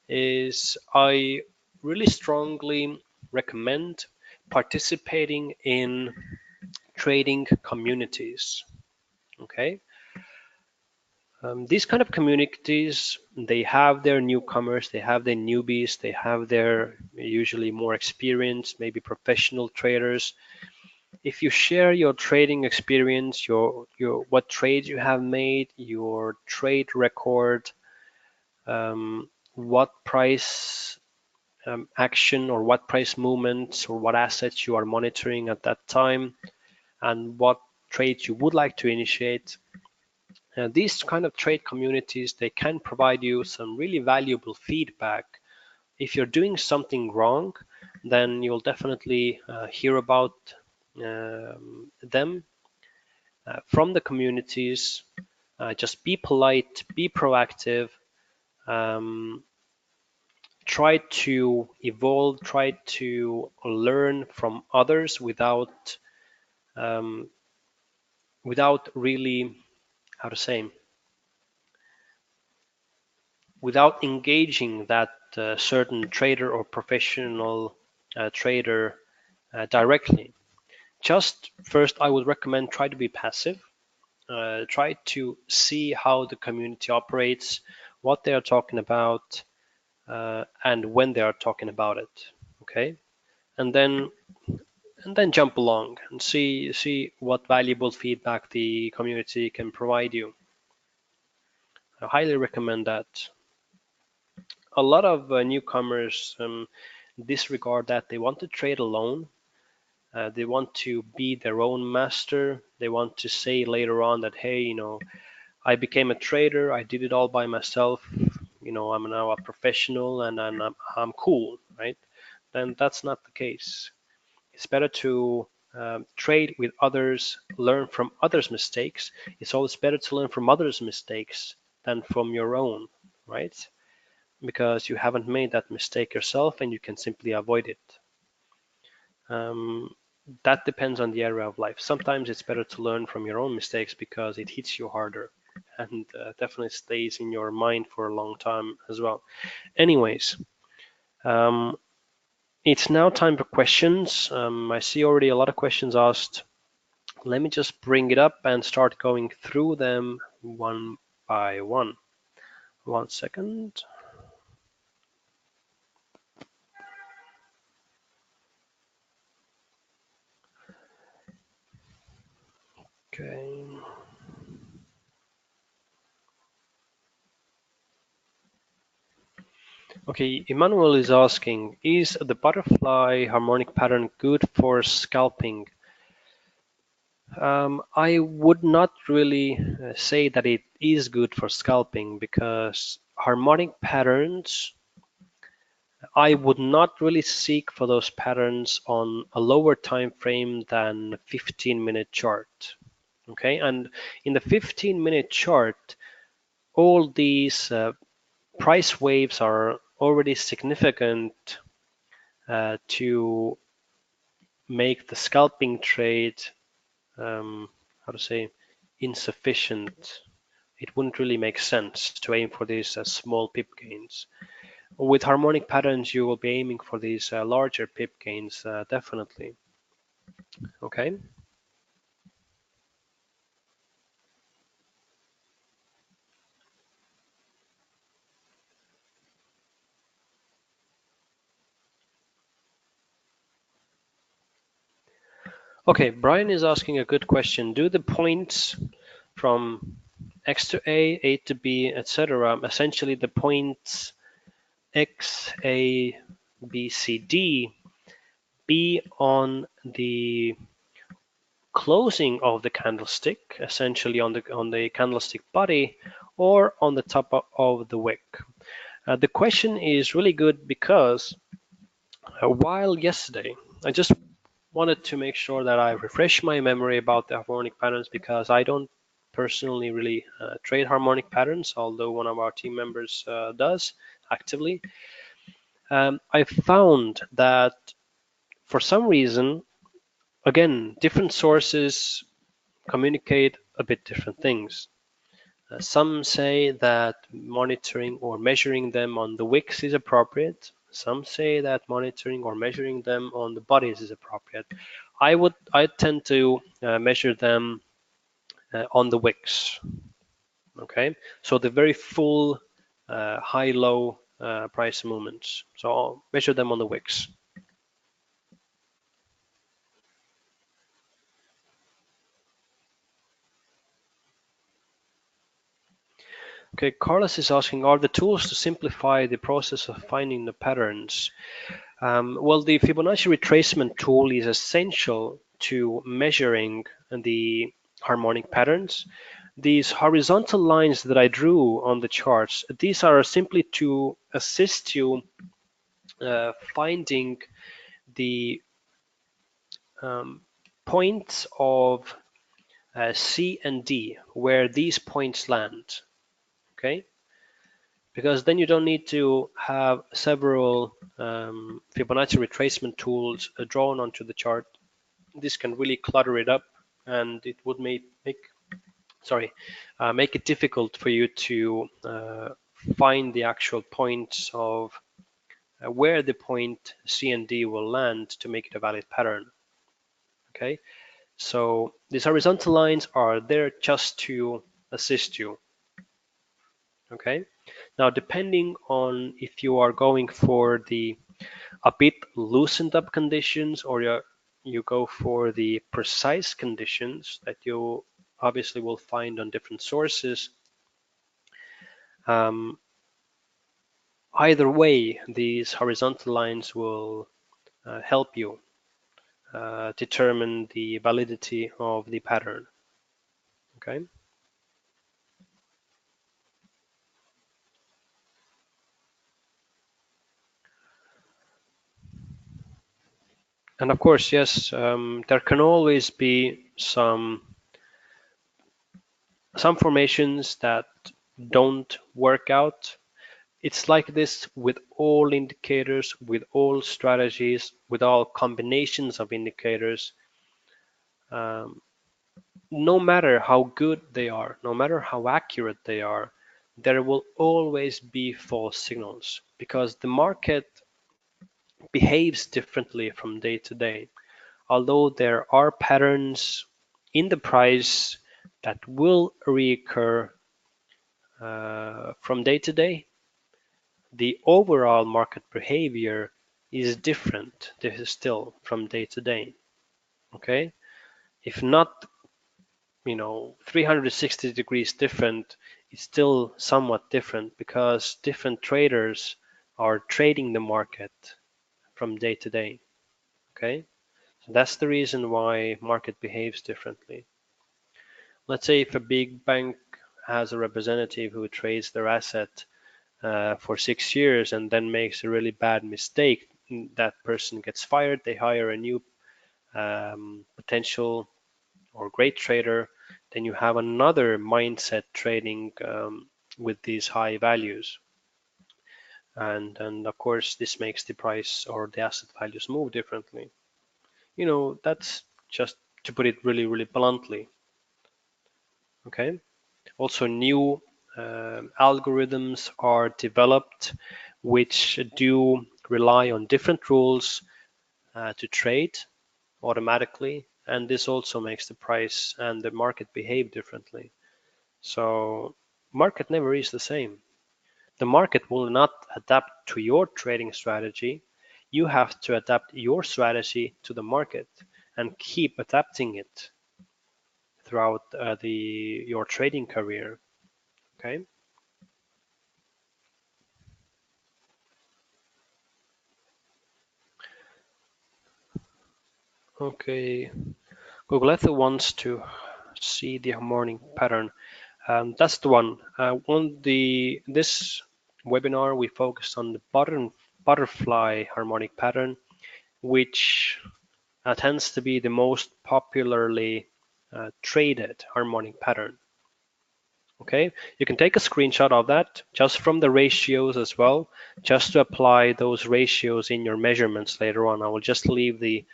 is I really strongly recommend participating in trading communities. Okay, these kind of communities, they have their newcomers, they have their newbies, they have their usually more experienced, maybe professional traders. If you share your trading experience, your what trades you have made, your trade record, what price action or what price movements or what assets you are monitoring at that time, and what trades you would like to initiate. These kind of trade communities, they can provide you some really valuable feedback. If you're doing something wrong, then you'll definitely hear about them from the communities. Just be polite, be proactive, um, try to evolve, try to learn from others um, without really, how to say, without engaging that certain trader or professional trader directly. Just first, I would recommend try to be passive. Try to see how the community operates, what they are talking about, and when they are talking about it. Okay, and then jump along and see what valuable feedback the community can provide you. I highly recommend that. A lot of newcomers disregard that. They want to trade alone. They want to be their own master. They want to say later on that, hey, I became a trader. I did it all by myself. I'm now a professional and I'm cool, right? Then that's not the case. It's better to trade with others, learn from others' mistakes. It's always better to learn from others' mistakes than from your own, right? Because you haven't made that mistake yourself and you can simply avoid it. Um, that depends on the area of life. Sometimes it's better to learn from your own mistakes because it hits you harder and definitely stays in your mind for a long time as well. Anyways, um, it's now time for questions. I see already a lot of questions asked. Let me just bring it up and start going through them one by one. 1 second. Okay. Okay, Emmanuel is asking, is the butterfly harmonic pattern good for scalping? I would not really say that it is good for scalping because harmonic patterns, I would not really seek for those patterns on a lower time frame than 15-minute chart. Okay, and in the 15-minute chart, all these price waves are already significant to make the scalping trade, how to say, insufficient. It wouldn't really make sense to aim for these small pip gains. With harmonic patterns, you will be aiming for these larger pip gains, definitely. Okay. Okay, Brian is asking a good question. Do the points from X to A to B, etc., essentially the points X, A, B, C, D, be on the closing of the candlestick, essentially on the candlestick body, or on the top of the wick? The question is really good because while yesterday, I just wanted to make sure that I refresh my memory about the harmonic patterns because I don't personally really trade harmonic patterns, although one of our team members does actively. I found that for some reason, again, different sources communicate a bit different things. Some say that monitoring or measuring them on the wicks is appropriate. Some say that monitoring or measuring them on the bodies is appropriate. I tend to measure them on the wicks. Okay, so the very full high-low price movements. So I'll measure them on the wicks. Okay, Carlos is asking, are the tools to simplify the process of finding the patterns? Well, the Fibonacci retracement tool is essential to measuring the harmonic patterns. These horizontal lines that I drew on the charts, these are simply to assist you finding the um, points of C and D, where these points land, okay? Because then you don't need to have several Fibonacci retracement tools drawn onto the chart. This can really clutter it up, and it would make it difficult for you to find the actual points of where the point C and D will land to make it a valid pattern. Okay, so these horizontal lines are there just to assist you. Okay, now depending on if you are going for the a bit loosened up conditions or you go for the precise conditions that you obviously will find on different sources. Um, Either way, these horizontal lines will help you determine the validity of the pattern. Okay. And of course, yes, there can always be some formations that don't work out. It's like this with all indicators, with all strategies, with all combinations of indicators. Um, no matter how good they are, no matter how accurate they are, there will always be false signals because the market behaves differently from day to day. Although there are patterns in the price that will reoccur from day to day, the overall market behavior is different. This is still from day to day. Okay, if not, 360 degrees different, it's still somewhat different because different traders are trading the market from day to day. Okay, so that's the reason why market behaves differently. Let's say if a big bank has a representative who trades their asset for 6 years and then makes a really bad mistake, that person gets fired. They hire a new potential or great trader. Then you have another mindset trading with these high values. And of course, this makes the price or the asset values move differently. That's just to put it really, really bluntly. Okay. Also, new algorithms are developed which do rely on different rules to trade automatically, and this also makes the price and the market behave differently. So market never is the same. The market will not adapt to your trading strategy. You have to adapt your strategy to the market. and keep adapting it throughout your trading career. Okay. Okay. Google Earth wants to see the harmonic pattern. That's the one. This webinar we focused on the butterfly harmonic pattern, which tends to be the most popularly traded harmonic pattern. Okay, you can take a screenshot of that just from the ratios as well, just to apply those ratios in your measurements later on. I will just leave the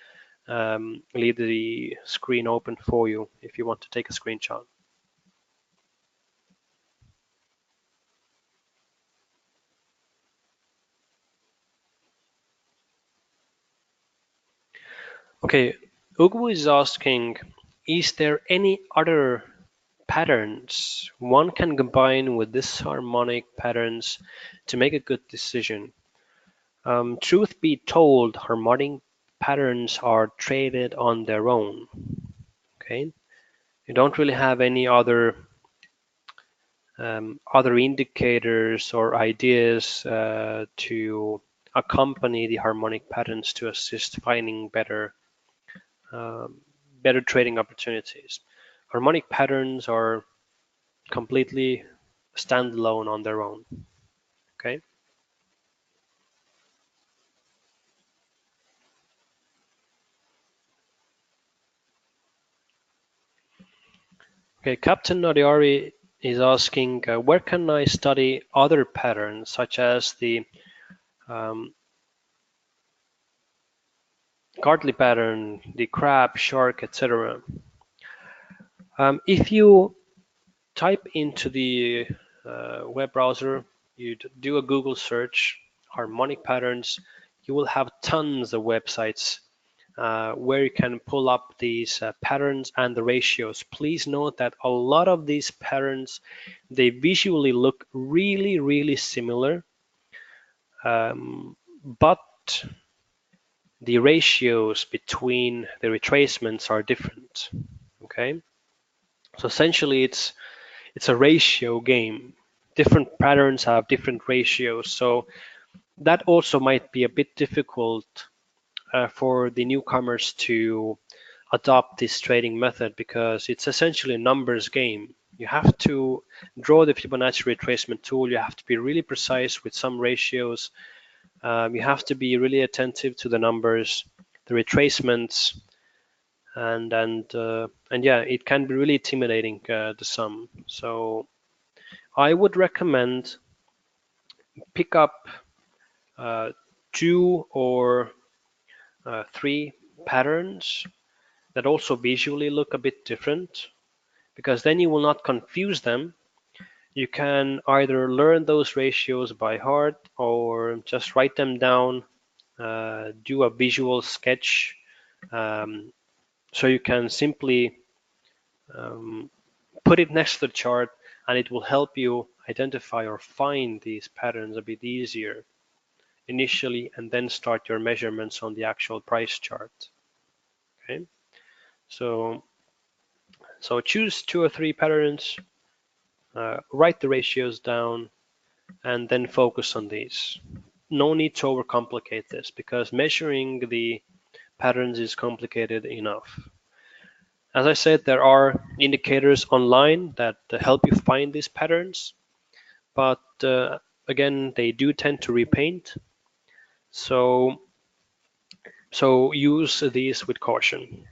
screen open for you if you want to take a screenshot. Okay, Ugu is asking, is there any other patterns one can combine with this harmonic patterns to make a good decision? Truth be told, harmonic patterns are traded on their own. Okay, you don't really have any other indicators or ideas to accompany the harmonic patterns to assist finding um, better trading opportunities. Harmonic patterns are completely standalone on their own. Okay. Okay. Captain Nodiari is asking, where can I study other patterns such as the um, Gartley pattern, the crab, shark, etc. If you type into the web browser, you do a Google search, harmonic patterns, you will have tons of websites where you can pull up these patterns and the ratios. Please note that a lot of these patterns, they visually look really, really similar, but the ratios between the retracements are different. Okay, so essentially it's a ratio game. Different patterns have different ratios, so that also might be a bit difficult for the newcomers to adopt this trading method because it's essentially a numbers game. You have to draw the Fibonacci retracement tool. You have to be really precise with some ratios. You have to be really attentive to the numbers, the retracements, and yeah, it can be really intimidating the sum. So I would recommend pick up uh, two or three patterns that also visually look a bit different, because then you will not confuse them. You can either learn those ratios by heart or just write them down, do a visual sketch, um, so you can simply um, put it next to the chart and it will help you identify or find these patterns a bit easier initially and then start your measurements on the actual price chart. Okay, so choose two or three patterns, write the ratios down, and then focus on these. No need to overcomplicate this because measuring the patterns is complicated enough. As I said, there are indicators online that help you find these patterns, but again, they do tend to repaint. So use these with caution.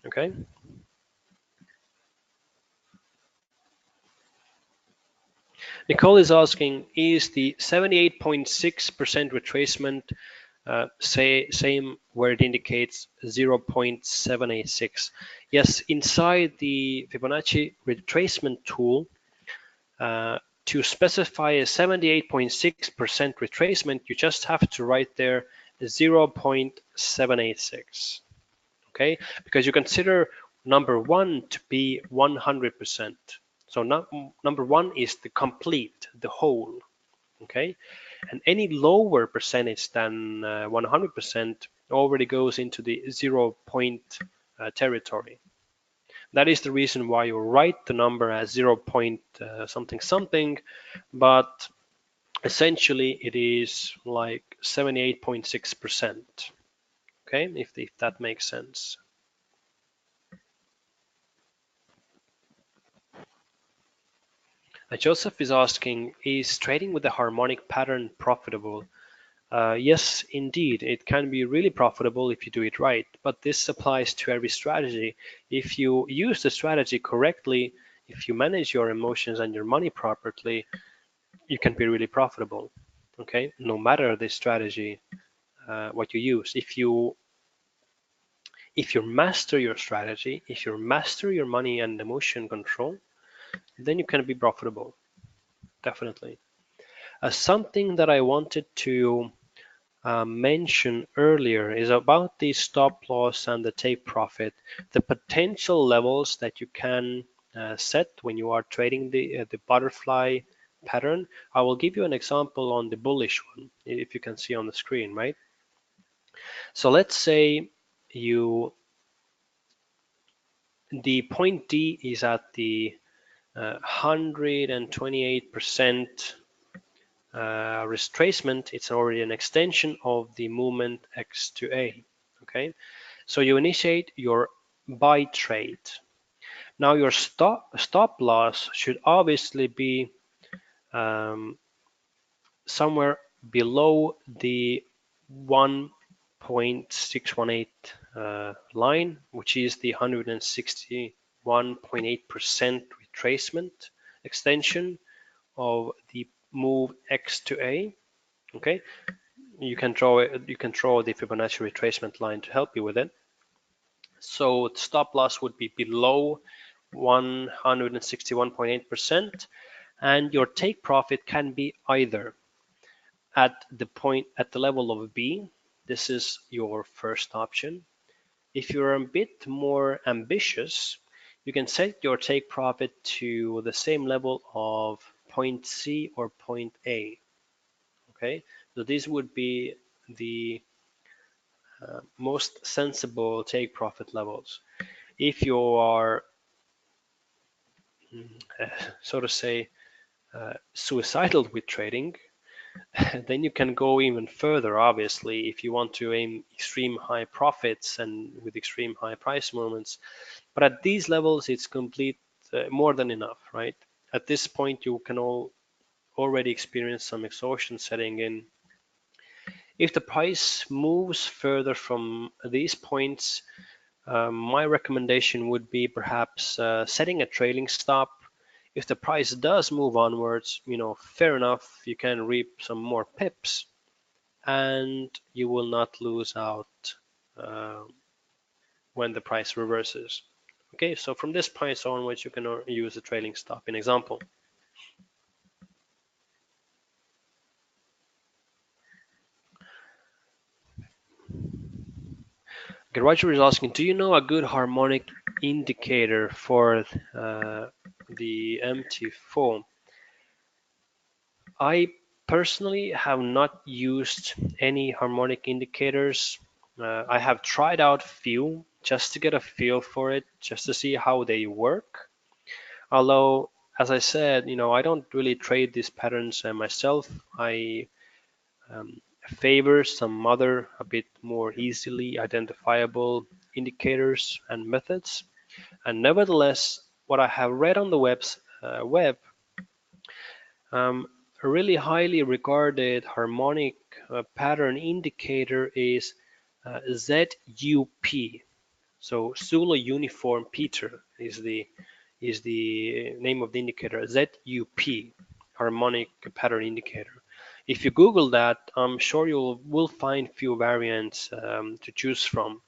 Okay. Nicole is asking, is the 78.6% retracement same where it indicates 0.786? Yes, inside the Fibonacci retracement tool, to specify a 78.6% retracement, you just have to write there 0.786. Okay, because you consider number one to be 100%. So number one is the complete, the whole. Okay, and any lower percentage than 100%, already goes into the 0 point territory. That is the reason why you write the number as 0 point something something, but essentially it is like 78.6%. Okay, if that makes sense. Joseph is asking, is trading with a harmonic pattern profitable? Yes, indeed, it can be really profitable if you do it right, but this applies to every strategy. If you use the strategy correctly, if you manage your emotions and your money properly, you can be really profitable. Okay, no matter the strategy, what you use. If you master your strategy, if you master your money and emotion control, then you can be profitable. Definitely. Something that I wanted to mention earlier is about the stop loss and the take profit, the potential levels that you can set when you are trading the butterfly pattern. I will give you an example on the bullish one, if you can see on the screen, right? So let's say the point D is at the 128% retracement. It's already an extension of the movement X to A. Okay, so you initiate your buy trade. Now your stop loss should obviously be um, somewhere below the 1.618 line, which is the 161.8% retracement extension of the move X to A. Okay, you can draw the Fibonacci retracement line to help you with it. So the stop loss would be below 161.8%, and your take profit can be either at the level of B. This is your first option. If you're a bit more ambitious, you can set your take profit to the same level of point C or point A. Okay, so these would be the most sensible take profit levels. If you are, so to say, suicidal with trading, then you can go even further, obviously, if you want to aim extreme high profits and with extreme high price movements. But at these levels, it's complete more than enough, right? At this point, you can already experience some exhaustion setting in. If the price moves further from these points, my recommendation would be perhaps setting a trailing stop. If the price does move onwards, fair enough, you can reap some more pips and you will not lose out uh, when the price reverses. Okay, so from this price onwards, you can use a trailing stop in example. Okay, Roger is asking, do you know a good harmonic indicator for the MT4? I personally have not used any harmonic indicators. I have tried out few just to get a feel for it, just to see how they work. Although, as I said, I don't really trade these patterns myself. I favor some other a bit more easily identifiable indicators and methods. And nevertheless, what I have read on the web, um, a really highly regarded harmonic pattern indicator is ZUP. So Zulu Uniform Peter is the name of the indicator, ZUP, harmonic pattern indicator. If you Google that, I'm sure you will find few variants to choose from.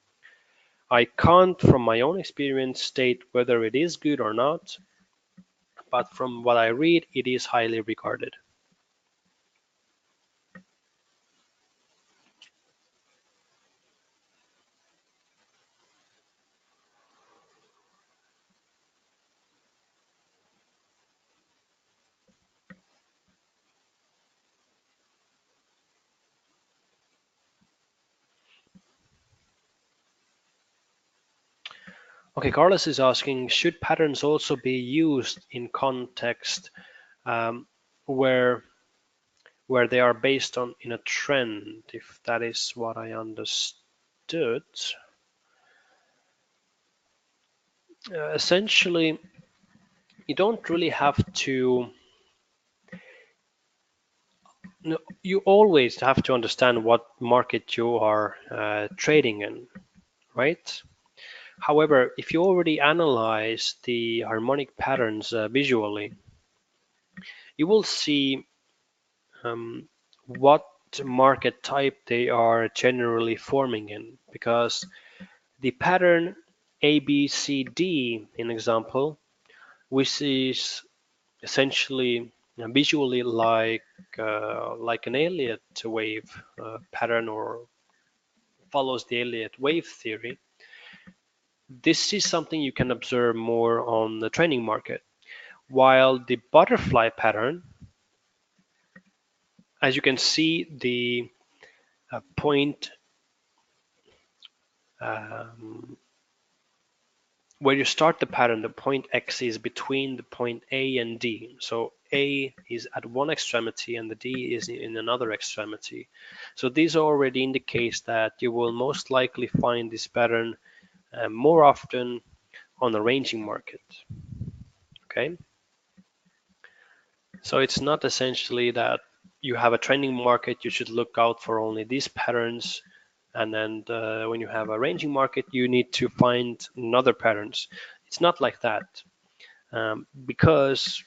I can't, from my own experience, state whether it is good or not, but from what I read, it is highly regarded. Okay, Carlos is asking, should patterns also be used in context um, where they are based on in a trend, if that is what I understood? Essentially, you don't really have to. No, you always have to understand what market you are trading in, right? However, if you already analyze the harmonic patterns visually, you will see what market type they are generally forming in, because the pattern ABCD, in example, which is essentially visually like an Elliott wave pattern, or follows the Elliott wave theory. This is something you can observe more on the training market, while the butterfly pattern, as you can see, the point um, where you start the pattern, the point X is between the point A and D. So A is at one extremity and the D is in another extremity. So these already indicates that you will most likely find this pattern more often on the ranging market. Okay, so it's not essentially that you have a trending market, you should look out for only these patterns, and then when you have a ranging market, you need to find another patterns. It's not like that, because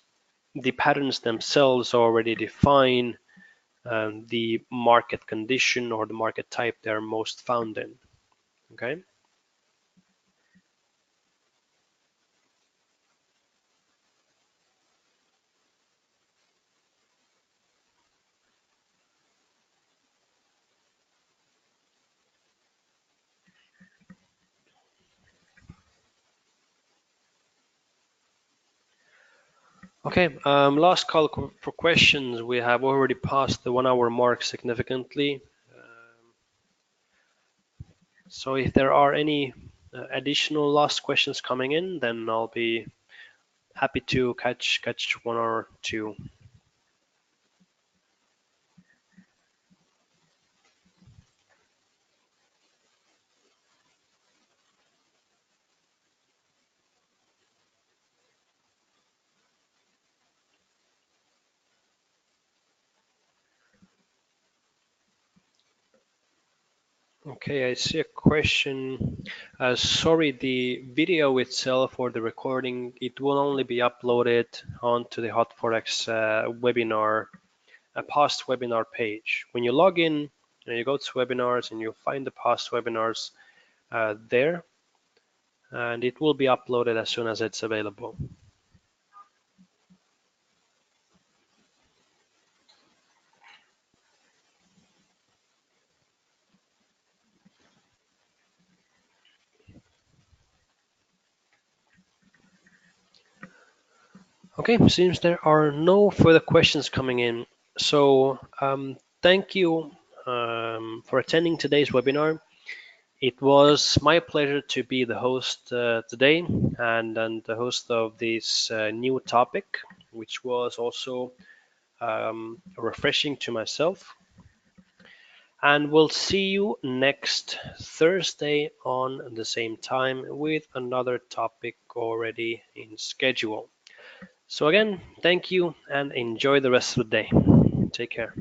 the patterns themselves already define the market condition or the market type they're most found in. Okay. Okay, last call for questions. We have already passed the 1 hour mark significantly. So if there are any additional last questions coming in, then I'll be happy to catch one or two. Okay, I see a question. Sorry, the video itself or the recording, it will only be uploaded onto the Hot Forex webinar, a past webinar page. When you log in, you go to webinars and you find the past webinars there, and it will be uploaded as soon as it's available. Okay, seems there are no further questions coming in. So thank you for attending today's webinar. It was my pleasure to be the host today, and the host of this new topic, which was also refreshing to myself. And we'll see you next Thursday on the same time with another topic already in schedule. So again, thank you and enjoy the rest of the day. Take care.